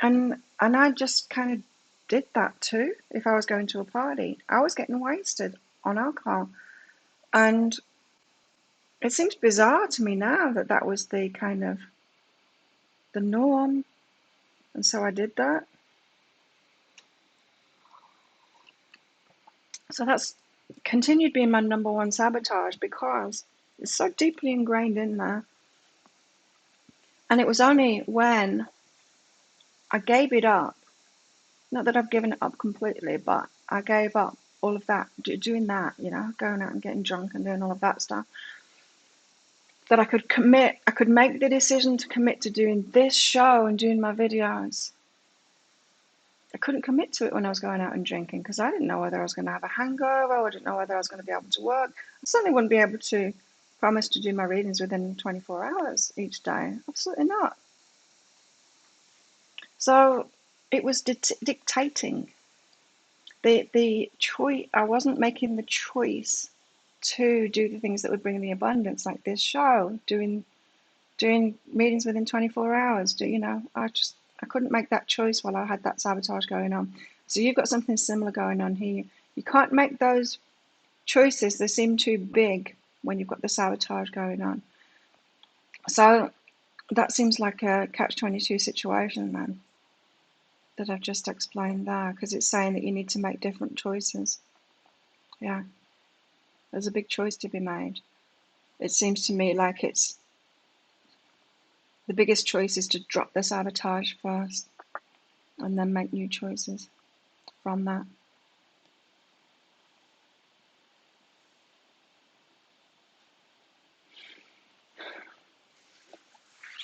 And I just kind of did that too. If I was going to a party, I was getting wasted on alcohol, and it seems bizarre to me now that that was the kind of the norm, and so I did that. So that's continued being my number one sabotage because it's so deeply ingrained in there. And it was only when I gave it up, not that I've given it up completely, but I gave up all of that, doing that, going out and getting drunk and doing all of that stuff, that I could make the decision to commit to doing this show and doing my videos. I couldn't commit to it when I was going out and drinking because I didn't know whether I was going to have a hangover. I didn't know whether I was going to be able to work. I certainly wouldn't be able to promise to do my readings within 24 hours each day. Absolutely not. So it was dictating the choice. I wasn't making the choice to do the things that would bring me abundance, like this show, doing meetings within 24 hours. I couldn't make that choice while I had that sabotage going on. So you've got something similar going on here. You can't make those choices. They seem too big when you've got the sabotage going on. So that seems like a catch-22 situation then, that I've just explained there, because it's saying that you need to make different choices. Yeah, there's a big choice to be made. It seems to me like it's the biggest choice is to drop the sabotage first and then make new choices from that.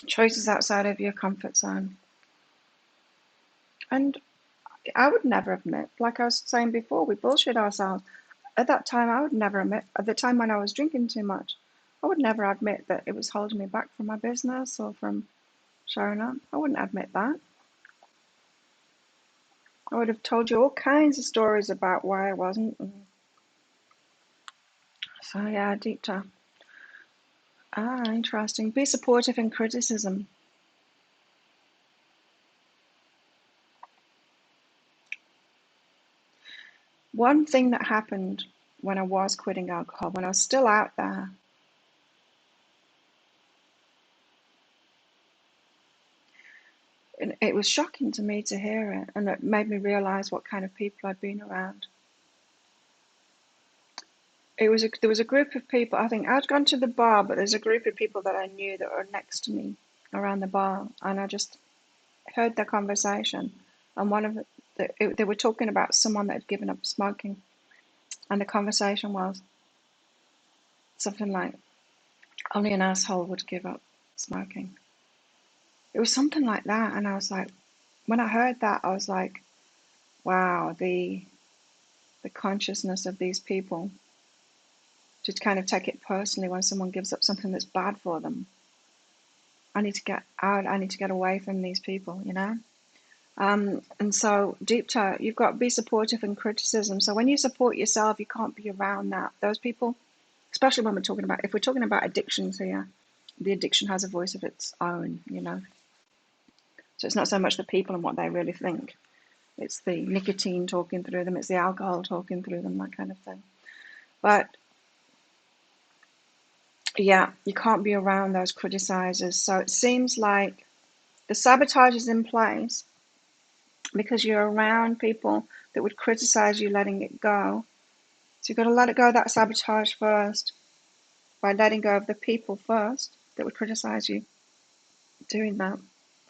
Choices outside of your comfort zone. And I would never admit, like I was saying before, we bullshit ourselves. At that time, I would never admit, at the time when I was drinking too much, I would never admit that it was holding me back from my business or from showing up. I wouldn't admit that. I would have told you all kinds of stories about why I wasn't. So yeah, deep dive. Interesting. Be supportive in criticism. One thing that happened when I was quitting alcohol, when I was still out there, and it was shocking to me to hear it, and it made me realize what kind of people I'd been around. There was a group of people. I think I'd gone to the bar, but there's a group of people that I knew that were next to me around the bar, and I just heard their conversation. And they were talking about someone that had given up smoking, and the conversation was something like, "Only an asshole would give up smoking." It was something like that, and I was like, when I heard that, I was like, "Wow, the consciousness of these people." To kind of take it personally when someone gives up something that's bad for them. I need to get out. I need to get away from these people, And so, Deepta, you've got to be supportive in criticism. So when you support yourself, you can't be around that. Those people, especially when if we're talking about addictions here, the addiction has a voice of its own, So it's not so much the people and what they really think. It's the nicotine talking through them. It's the alcohol talking through them, that kind of thing. But yeah, you can't be around those criticizers. So it seems like the sabotage is in place because you're around people that would criticize you letting it go. So you've got to let it go, that sabotage first, by letting go of the people first that would criticize you, doing that,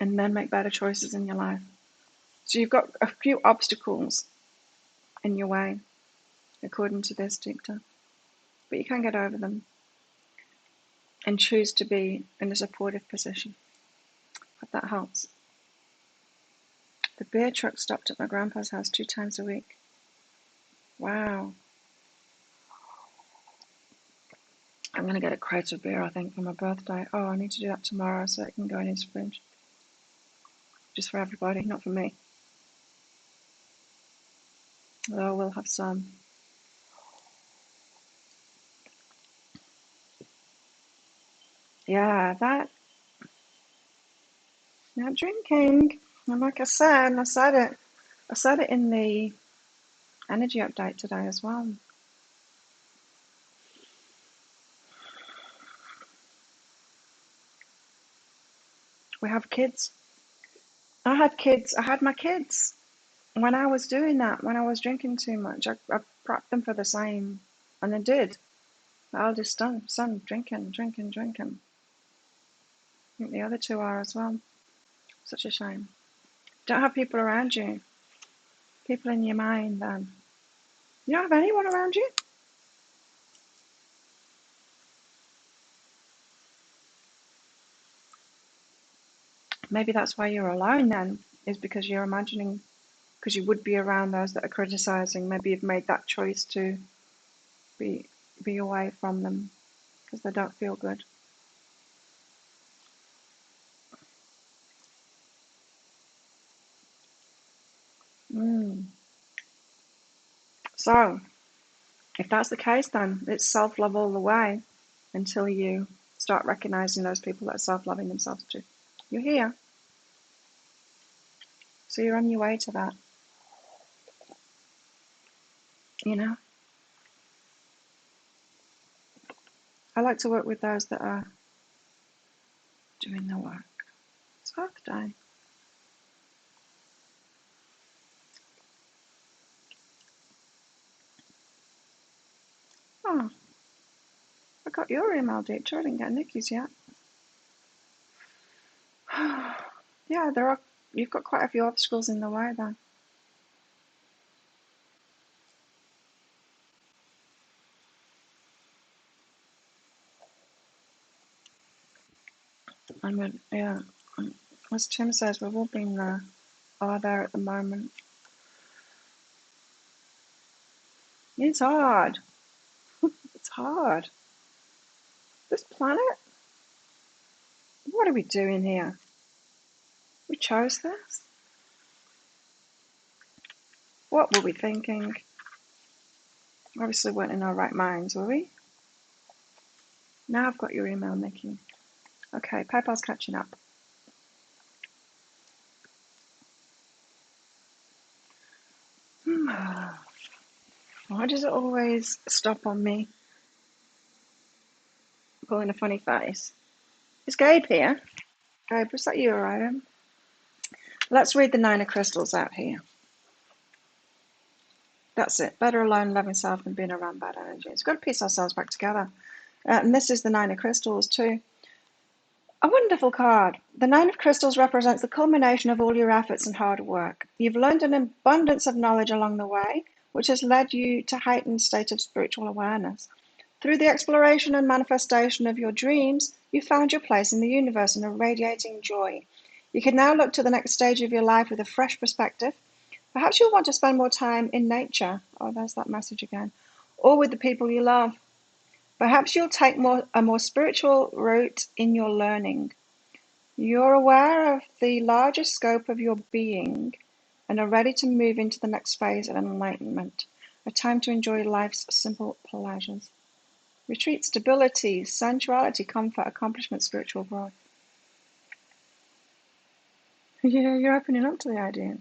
and then make better choices in your life. So you've got a few obstacles in your way, according to this dicta, but you can get over them and choose to be in a supportive position. Hope that helps. The beer truck stopped at my grandpa's house 2 times a week. Wow. I'm going to get a crate of beer, I think, for my birthday. Oh, I need to do that tomorrow so it can go in his fridge. Just for everybody, not for me. Although we'll have some. Yeah, that not drinking. And like I said, I said it in the energy update today as well. We have kids. I had my kids when I was doing that, when I was drinking too much. I prepped them for the same. And they did. The eldest son drinking. I think the other two are as well. Such a shame. Don't have people around you. People in your mind, then. You don't have anyone around you? Maybe that's why you're alone then, is because you're imagining, because you would be around those that are criticizing. Maybe you've made that choice to be away from them because they don't feel good. So, if that's the case, then it's self-love all the way until you start recognizing those people that are self-loving themselves too. You're here. So you're on your way to that. You know? I like to work with those that are doing the work. It's Earth Day. Oh, I got your email, Dieter. I didn't get Nikki's yet. Yeah, there are. You've got quite a few obstacles in the way then. Yeah, as Tim says, we've all been there, are there at the moment. It's hard. It's hard. This planet, what are we doing here? We chose this? What were we thinking? Obviously weren't in our right minds, were we? Now I've got your email, Nikki. Okay, PayPal's catching up. Why does it always stop on me pulling a funny face? Is Gabe here? Gabe, was that you or Adam? Let's read the Nine of Crystals out here. That's it. Better alone, loving self than being around bad energies. We've got to piece ourselves back together. And this is the Nine of Crystals too. A wonderful card. The Nine of Crystals represents the culmination of all your efforts and hard work. You've learned an abundance of knowledge along the way, which has led you to a heightened state of spiritual awareness. Through the exploration and manifestation of your dreams, you found your place in the universe and are radiating joy. You can now look to the next stage of your life with a fresh perspective. Perhaps you'll want to spend more time in nature. Oh, there's that message again. Or with the people you love. Perhaps you'll take a more spiritual route in your learning. You're aware of the larger scope of your being and are ready to move into the next phase of enlightenment, a time to enjoy life's simple pleasures. Retreat, stability, sensuality, comfort, accomplishment, spiritual growth. Yeah, you're opening up to the idea.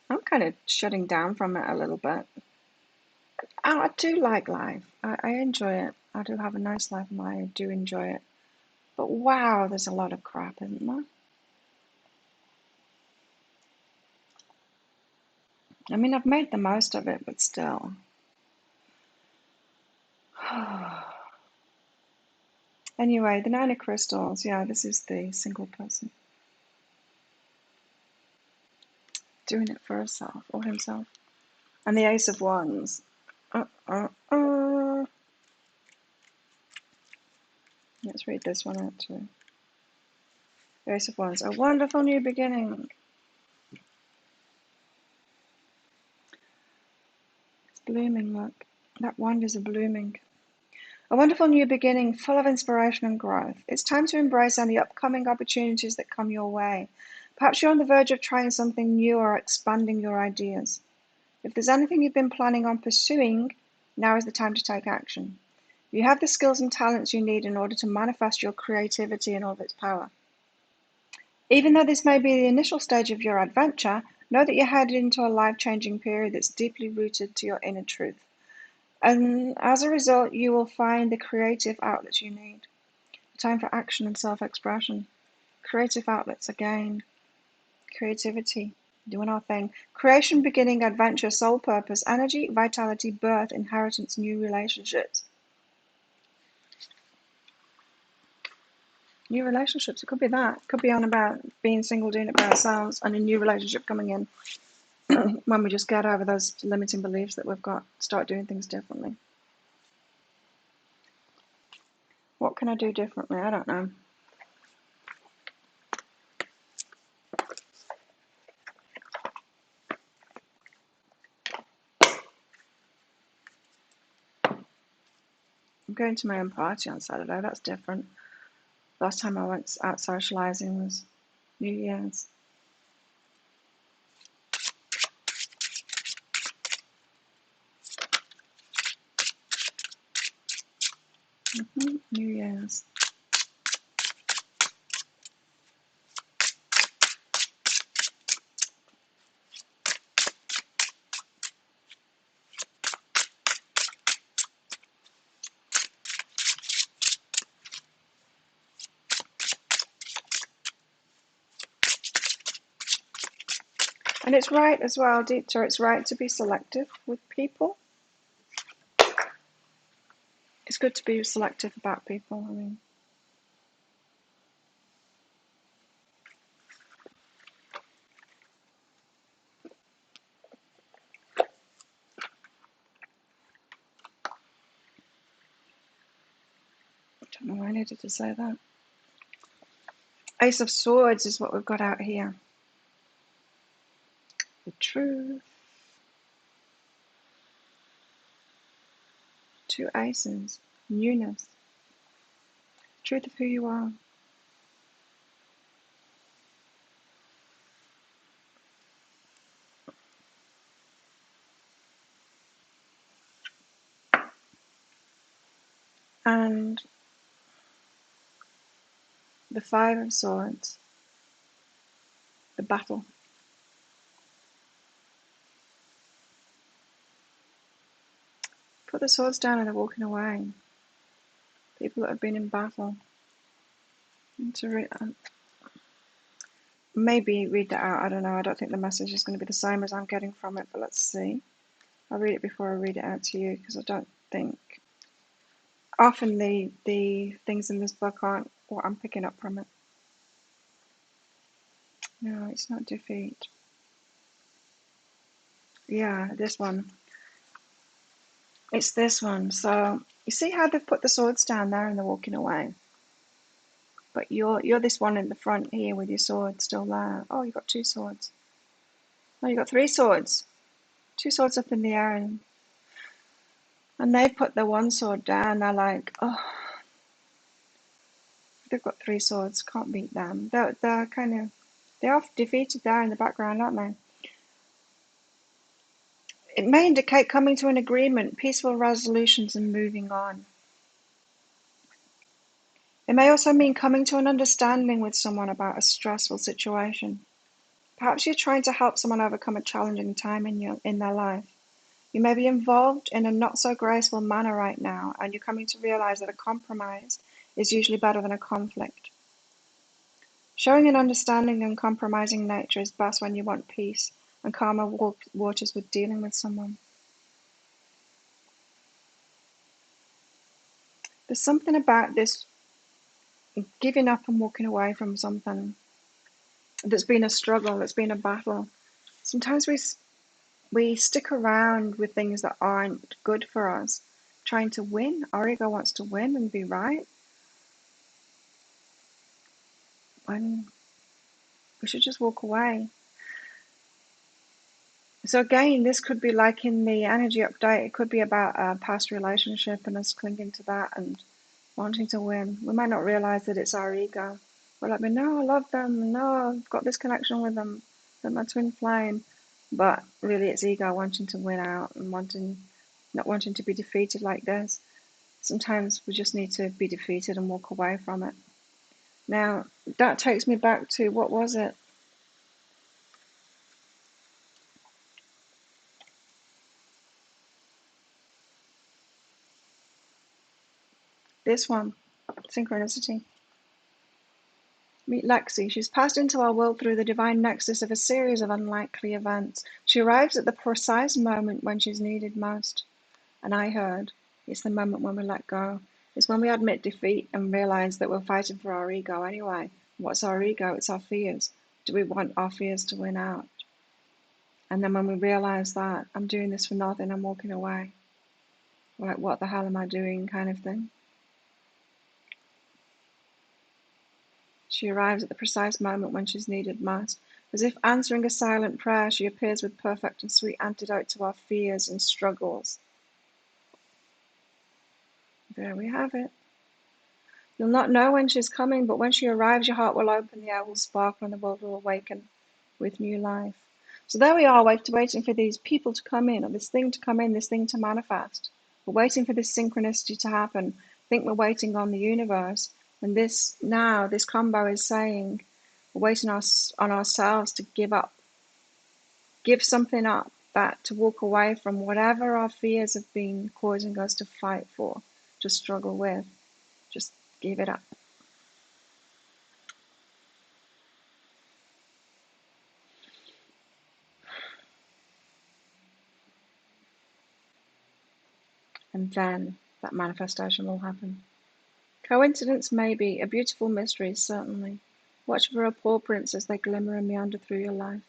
I'm kind of shutting down from it a little bit. I do like life. I enjoy it. I do have a nice life and I do enjoy it. But wow, there's a lot of crap, isn't there? I mean, I've made the most of it, but still. Anyway, the Nine of Crystals. Yeah, this is the single person. Doing it for herself or himself. And the Ace of Wands. Let's read this one out too. The Ace of Wands. A wonderful new beginning. It's blooming, look. That wand is a blooming. A wonderful new beginning, full of inspiration and growth. It's time to embrace any upcoming opportunities that come your way. Perhaps you're on the verge of trying something new or expanding your ideas. If there's anything you've been planning on pursuing, now is the time to take action. You have the skills and talents you need in order to manifest your creativity in all of its power. Even though this may be the initial stage of your adventure, know that you're headed into a life-changing period that's deeply rooted to your inner truth. And as a result, you will find the creative outlets you need. Time for action and self-expression. Creative outlets again. Creativity. doing our thing. Creation, beginning, adventure, soul purpose, energy, vitality, birth, inheritance, new relationships. New relationships, it could be that. It could be on about being single, doing it by ourselves, and a new relationship coming in when we just get over those limiting beliefs that we've got, start doing things differently. What can I do differently? I don't know. I'm going to my own party on Saturday. That's different. Last time I went out socialising was New Year's. New Year's. And it's right as well, Dieter, it's right to be selective with people. It's good to be selective about people. I mean, I don't know why I needed to say that. Ace of Swords is what we've got out here. The truth. Two aces. Newness. Truth of who you are. And the Five of Swords. The battle. Put the swords down and they're walking away. People that have been in battle. Maybe read that out. I don't know. I don't think the message is going to be the same as I'm getting from it, but let's see. I'll read it before I read it out to you because I don't think. Often the things in this book aren't what I'm picking up from it. No, it's not defeat. Yeah, this one. It's this one. So you see how they've put the swords down there and they're walking away. But you're this one in the front here with your sword still there. Oh, you got two swords. Oh, you got three swords. Two swords up in the air, and they put their one sword down. They're like, oh, they've got three swords. Can't beat them. They're kind of, they're off defeated there in the background, aren't they? It may indicate coming to an agreement, peaceful resolutions, and moving on. It may also mean coming to an understanding with someone about a stressful situation. Perhaps you're trying to help someone overcome a challenging time in their life. You may be involved in a not so graceful manner right now, and you're coming to realize that a compromise is usually better than a conflict. Showing an understanding and compromising nature is best when you want peace and calmer waters with dealing with someone. There's something about this giving up and walking away from something that's been a struggle, that's been a battle. Sometimes we stick around with things that aren't good for us, trying to win. Our ego wants to win and be right. And we should just walk away. So again, this could be like in the energy update, it could be about a past relationship and us clinging to that and wanting to win. We might not realize that it's our ego. We're like, no, I love them. No, I've got this connection with them. They're my twin flame. But really it's ego wanting to win out and not wanting to be defeated like this. Sometimes we just need to be defeated and walk away from it. Now, that takes me back to, what was it? This one, Synchronicity. Meet Lexi. She's passed into our world through the divine nexus of a series of unlikely events. She arrives at the precise moment when she's needed most. And I heard, it's the moment when we let go. It's when we admit defeat and realize that we're fighting for our ego anyway. What's our ego? It's our fears. Do we want our fears to win out? And then when we realize that, I'm doing this for nothing, I'm walking away. Like, what the hell am I doing, kind of thing. She arrives at the precise moment when she's needed most. As if answering a silent prayer, she appears with perfect and sweet antidote to our fears and struggles. There we have it. You'll not know when she's coming, but when she arrives, your heart will open, the air will sparkle, and the world will awaken with new life. So there we are, waiting for these people to come in, or this thing to come in, this thing to manifest. We're waiting for this synchronicity to happen. I think we're waiting on the universe. And this combo is saying we're waiting on ourselves to give something up, that to walk away from whatever our fears have been causing us to fight for, to struggle with. Just give it up. And then that manifestation will happen. Coincidence maybe, a beautiful mystery certainly. Watch for her paw prints as they glimmer and meander through your life.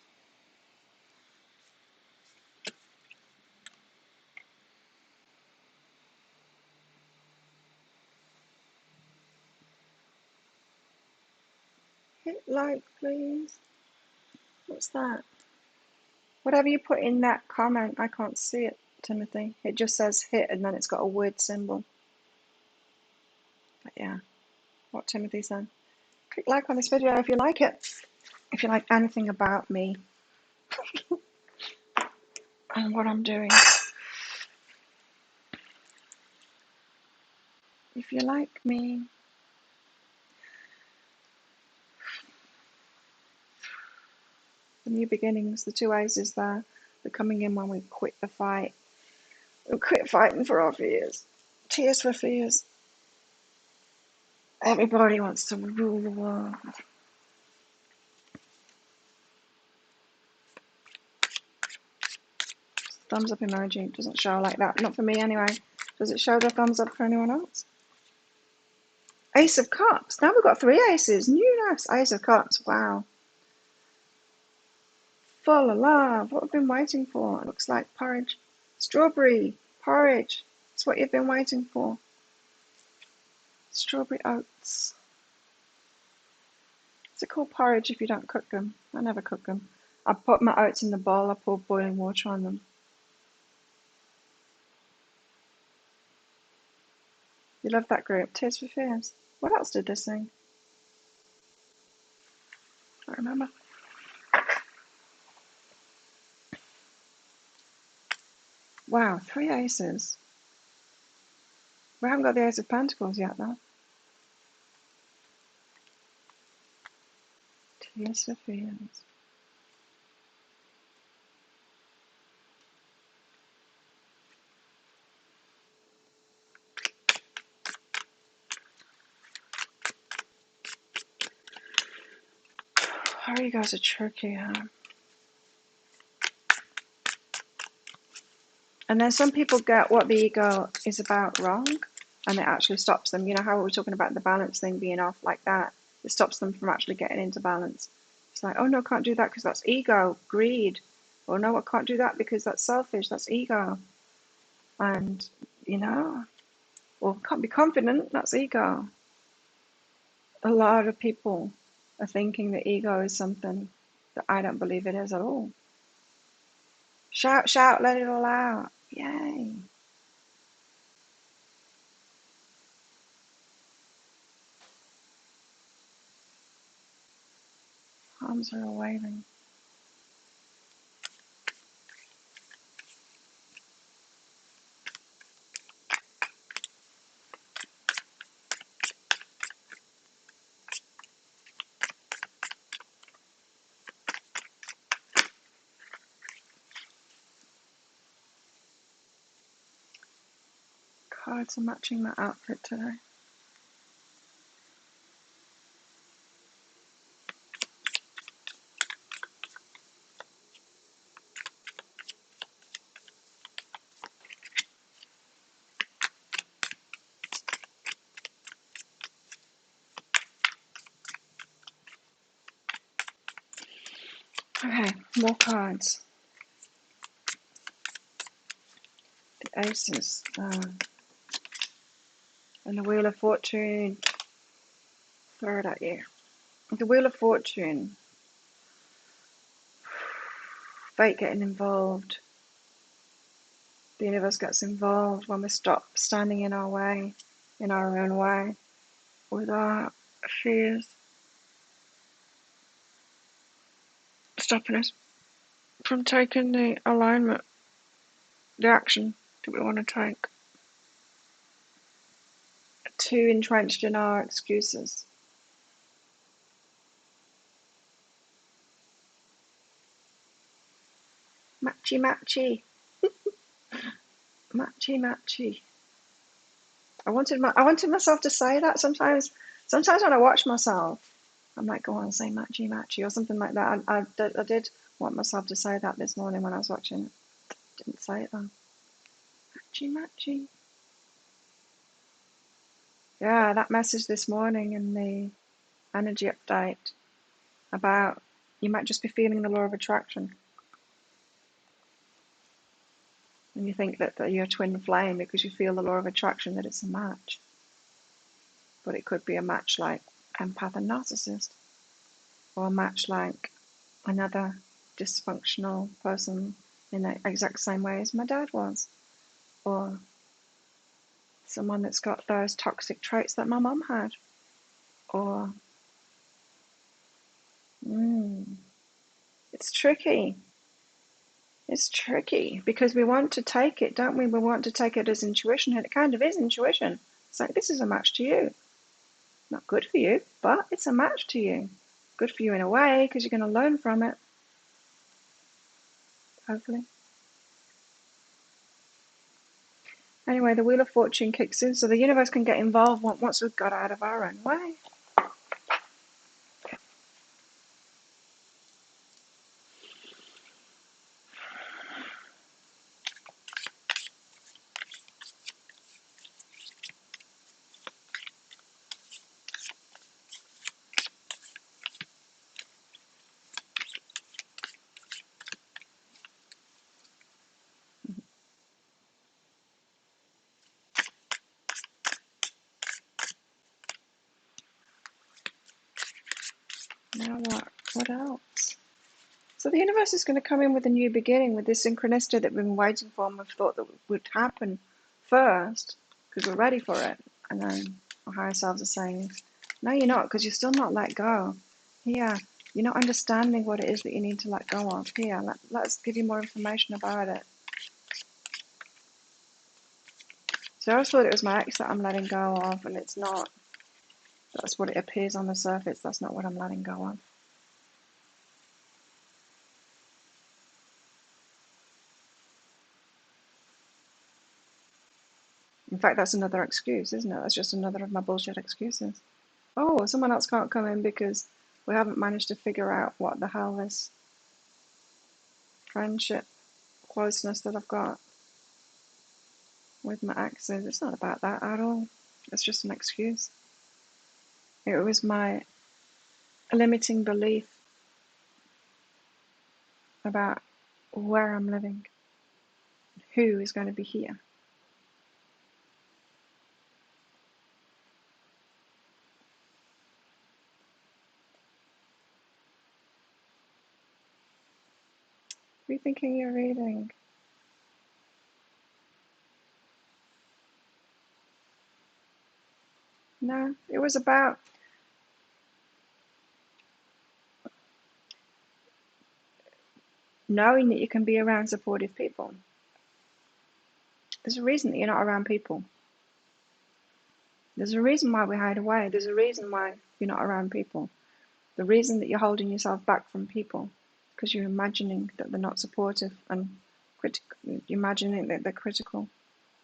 Hit like, please. What's that? Whatever you put in that comment, I can't see it, Timothy. It just says hit and then it's got a word symbol. But yeah, what Timothy said. Click like on this video if you like it. If you like anything about me and what I'm doing. If you like me. The new beginnings, the two aces there. They're coming in when we quit the fight. We quit fighting for our fears. Tears for fears. Everybody wants to rule the world. Thumbs up emoji doesn't show like that. Not for me anyway. Does it show the thumbs up for anyone else? Ace of Cups. Now we've got 3 aces. Newness. Ace of Cups. Wow. Full of love. What have we been waiting for? It looks like porridge. Strawberry. Porridge. It's what you've been waiting for. Strawberry oats. Is it called porridge if you don't cook them? I never cook them. I put my oats in the bowl. I pour boiling water on them. You love that group. Tears for Fears. What else did this sing? I don't remember. Wow, 3 aces. We haven't got the Ace of Pentacles yet, though. Tears for Fears. Our ego's a tricky, And then some people get what the ego is about wrong, and it actually stops them. You know how we were talking about the balance thing being off like that? It stops them from actually getting into balance. It's like, oh no, can't do that because that's ego, greed. Or no, I can't do that because that's selfish, that's ego. And, you know, or can't be confident, that's ego. A lot of people are thinking that ego is something that I don't believe it is at all. Shout, shout, let it all out. Yay. Arms are waving. Cards are matching my outfit today. More cards. The Aces. And the Wheel of Fortune. Throw it at you. The Wheel of Fortune. Fate getting involved. The universe gets involved when we stop standing in our way, in our own way, with our fears, stopping us from taking the alignment, the action that we want to take. Too entrenched in our excuses. Matchy, matchy. Matchy, matchy. I wanted myself to say that sometimes when I watch myself, I might go on and say matchy, matchy or something like that. I did want myself to say that this morning when I was watching it. Didn't say it though. Matchy, matchy. Yeah, that message this morning in the energy update about you might just be feeling the law of attraction. And you think that you're a twin flame because you feel the law of attraction, that it's a match. But it could be a match like empath and narcissist, or a match like another dysfunctional person in the exact same way as my dad was, or someone that's got those toxic traits that my mum had, or it's tricky. It's tricky because we want to take it, don't we? We want to take it as intuition, and it kind of is intuition. It's like, this is a match to you. Not good for you, but it's a match to you. Good for you in a way because you're going to learn from it, hopefully. Anyway, the Wheel of Fortune kicks in, so the universe can get involved once we've got out of our own way. Now what? What else? So the universe is going to come in with a new beginning, with this synchronicity that we've been waiting for and we've thought that would happen first because we're ready for it. And then our higher selves are saying, no, you're not, because you're still not let go. Here, you're not understanding what it is that you need to let go of. Here, let's give you more information about it. So I always thought it was my ex that I'm letting go of, and it's not. That's what it appears on the surface. That's not what I'm letting go of. In fact, that's another excuse, isn't it? That's just another of my bullshit excuses. Oh, someone else can't come in because we haven't managed to figure out what the hell this friendship closeness that I've got with my ex is. It's not about that at all. It's just an excuse. It was my limiting belief about where I'm living, who is going to be here. Rethinking your reading. No, it was about knowing that you can be around supportive people. There's a reason that you're not around people. There's a reason why we hide away. There's a reason why you're not around people. The reason that you're holding yourself back from people because you're imagining that they're not supportive and critical. You're imagining that they're critical.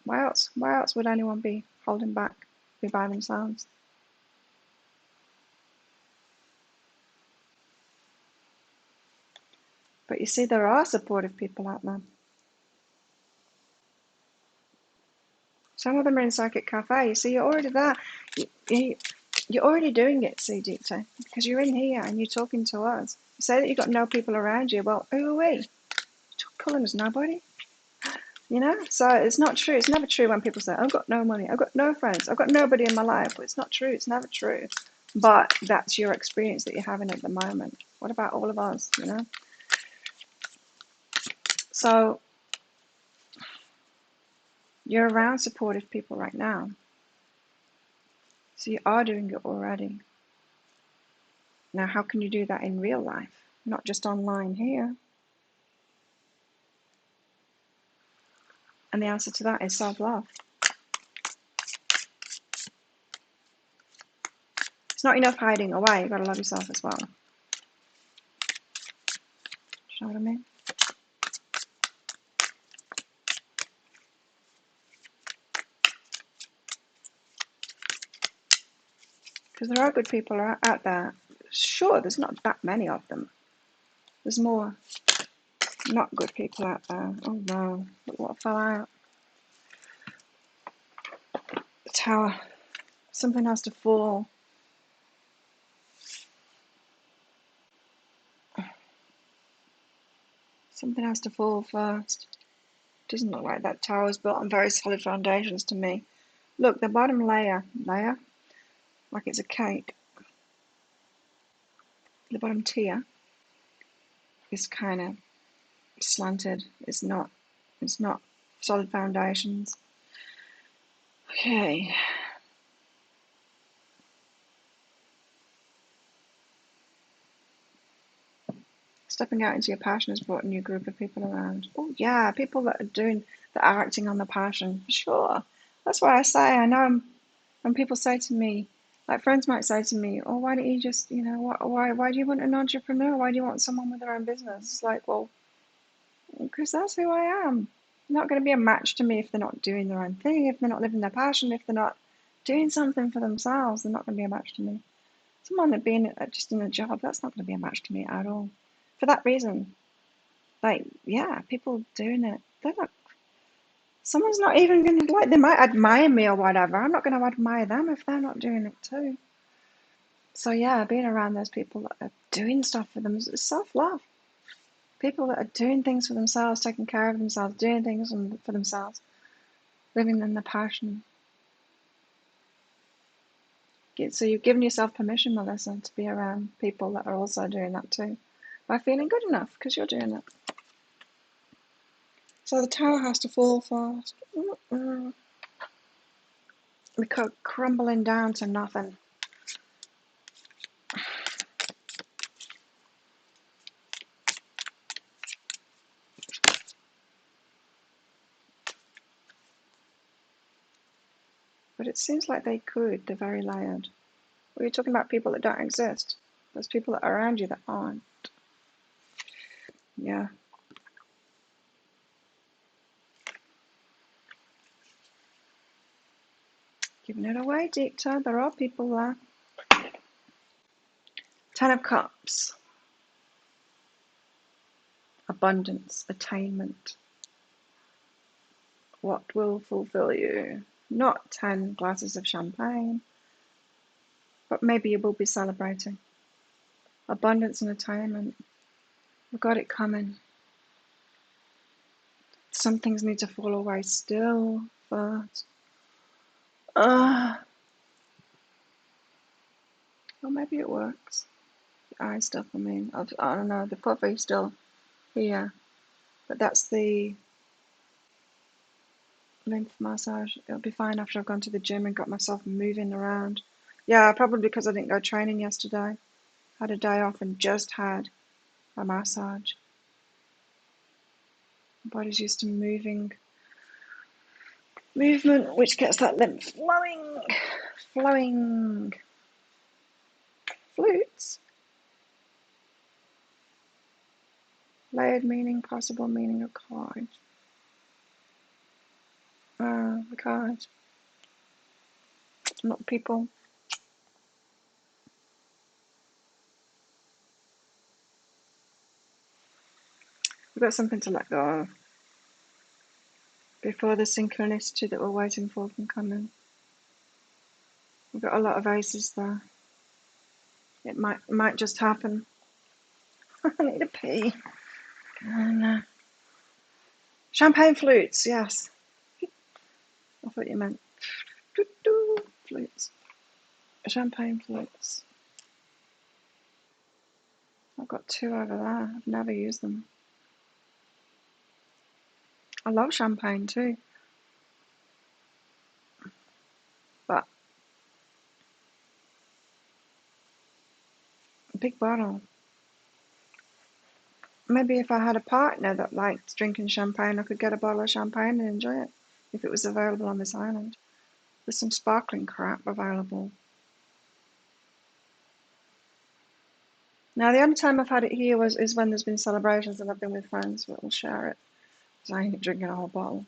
Why else? Why else would anyone be holding back, be by themselves? But you see, there are supportive people out there. Some of them are in Psychic Cafe. You see, you're already there. You're already doing it, see, Dita, because you're in here and you're talking to us. You say that you've got no people around you. Well, who are we? Pulling us nobody. You know, so it's not true. It's never true when people say, I've got no money, I've got no friends, I've got nobody in my life. Well, it's not true. It's never true. But that's your experience that you're having at the moment. What about all of us, you know? So you're around supportive people right now. So you are doing it already. Now, how can you do that in real life? Not just online here. And the answer to that is self-love. It's not enough hiding away. You've got to love yourself as well. Do you know what I mean? Because there are good people out there. Sure, there's not that many of them. There's more not good people out there. Oh no, look what fell out. The tower. Something has to fall. Something has to fall first. Doesn't look like that tower was built on very solid foundations to me. Look, the bottom layer, like it's a cake. The bottom tier is kind of slanted. It's not solid foundations. Okay. Stepping out into your passion has brought a new group of people around. Oh yeah, people that are acting on the passion. Sure. That's why I say, I know when people say to me, like friends might say to me, oh, why don't you just, you know, why do you want an entrepreneur? Why do you want someone with their own business? It's like, well, because that's who I am. They're not going to be a match to me if they're not doing their own thing, if they're not living their passion, if they're not doing something for themselves, they're not going to be a match to me. Someone that being just in a job, that's not going to be a match to me at all. For that reason, like, yeah, people doing it, they're not, someone's not even going to, like, they might admire me or whatever. I'm not going to admire them if they're not doing it too. So yeah, being around those people that are doing stuff for them is self-love. People that are doing things for themselves, taking care of themselves, doing things for themselves, living in their passion. So you've given yourself permission, Melissa, to be around people that are also doing that too, by feeling good enough, because you're doing it. So the tower has to fall first. We go crumbling down to nothing. But it seems like they could, they're very layered. Well, you're talking about people that don't exist. There's people that are around you that aren't. Yeah. Giving it away, Dicta. There are people there. Ten of Cups. Abundance, attainment. What will fulfill you? Not 10 glasses of champagne, but maybe you will be celebrating. Abundance and attainment. We've got it coming. Some things need to fall away still first. Well, maybe it works. The eye stuff, I mean, I don't know, the puppy's still here. But that's the lymph massage. It'll be fine after I've gone to the gym and got myself moving around. Yeah, probably because I didn't go training yesterday. Had a day off and just had a massage. My body's used to movement, which gets that lymph flowing. Flutes. Layered meaning, possible meaning of card. The card. Not people. We've got something to let go of before the synchronicity that we're waiting for can come in. We've got a lot of aces there. It might just happen. I need a pee. And champagne flutes, yes. I thought you meant flutes. Champagne flutes. I've got 2 over there. I've never used them. I love champagne too. But a big bottle. Maybe if I had a partner that liked drinking champagne, I could get a bottle of champagne and enjoy it if it was available on this island. There's some sparkling crap available. Now, the only time I've had it here is when there's been celebrations and I've been with friends that will share it. So I ain't drinking a whole bottle.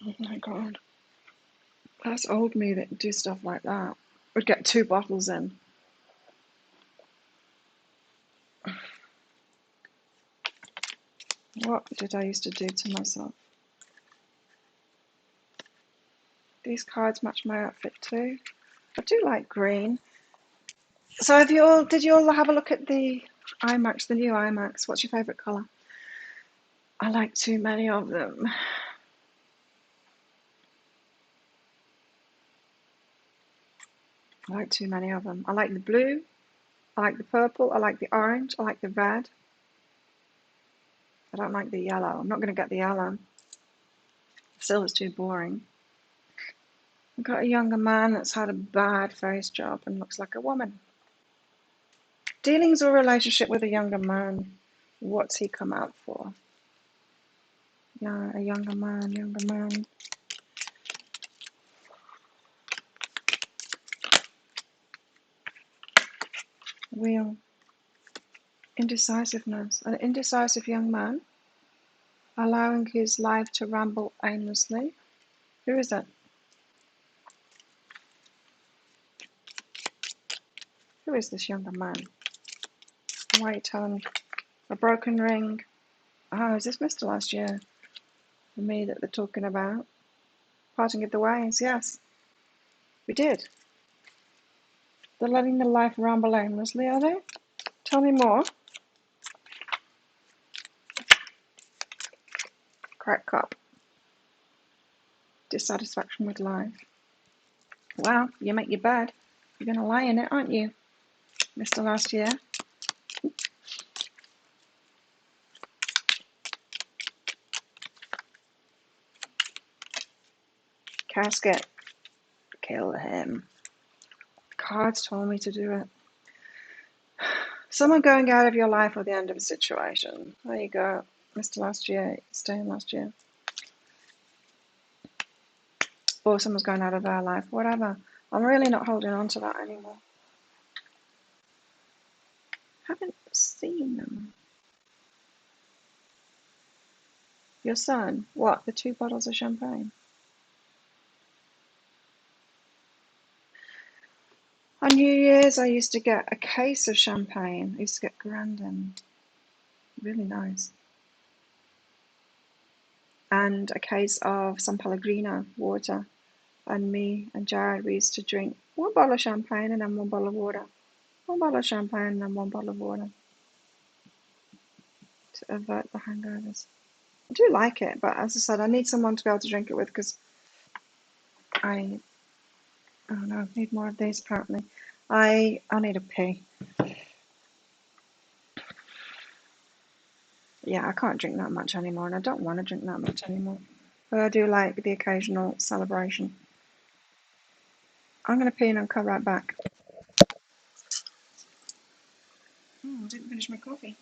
Oh my God. That's old me that do stuff like that. Would get 2 bottles in. What did I used to do to myself? These cards match my outfit too. I do like green. So did you all have a look at the IMAX, the new IMAX? What's your favourite colour? I like too many of them. I like too many of them. I like the blue, I like the purple, I like the orange, I like the red. I don't like the yellow. I'm not going to get the yellow. Silver's too boring. I've got a younger man that's had a bad face job and looks like a woman. Dealings or relationship with a younger man. What's he come out for? Yeah, a younger man. Wheel. Indecisiveness. An indecisive young man allowing his life to ramble aimlessly. Who is that? Who is this younger man? Why are you telling me? A broken ring. Oh, is this Mr. Last Year? For me that they're talking about? Parting of the ways, yes. We did. They're letting the life ramble aimlessly, are they? Tell me more. Crack cup. Dissatisfaction with life. Well, you make your bed. You're going to lie in it, aren't you, Mr. Last Year? Casket. Kill him. Cards told me to do it. Someone going out of your life or the end of a situation. There you go, Mr. Last Year. Staying last year. Or someone's going out of their life. Whatever. I'm really not holding on to that anymore. Haven't seen them. Your son? What? The 2 bottles of champagne? On New Year's, I used to get a case of champagne. I used to get Grandin. Really nice. And a case of San Pellegrino water. And me and Jared, we used to drink 1 bottle of champagne and then 1 bottle of water. 1 bottle of champagne and then 1 bottle of water. To avert the hangovers. I do like it, but as I said, I need someone to be able to drink it with because I don't know, need more of these apparently. I need a pee. Yeah, I can't drink that much anymore, and I don't want to drink that much anymore. But I do like the occasional celebration. I'm going to pee and I'll come right back. I didn't finish my coffee.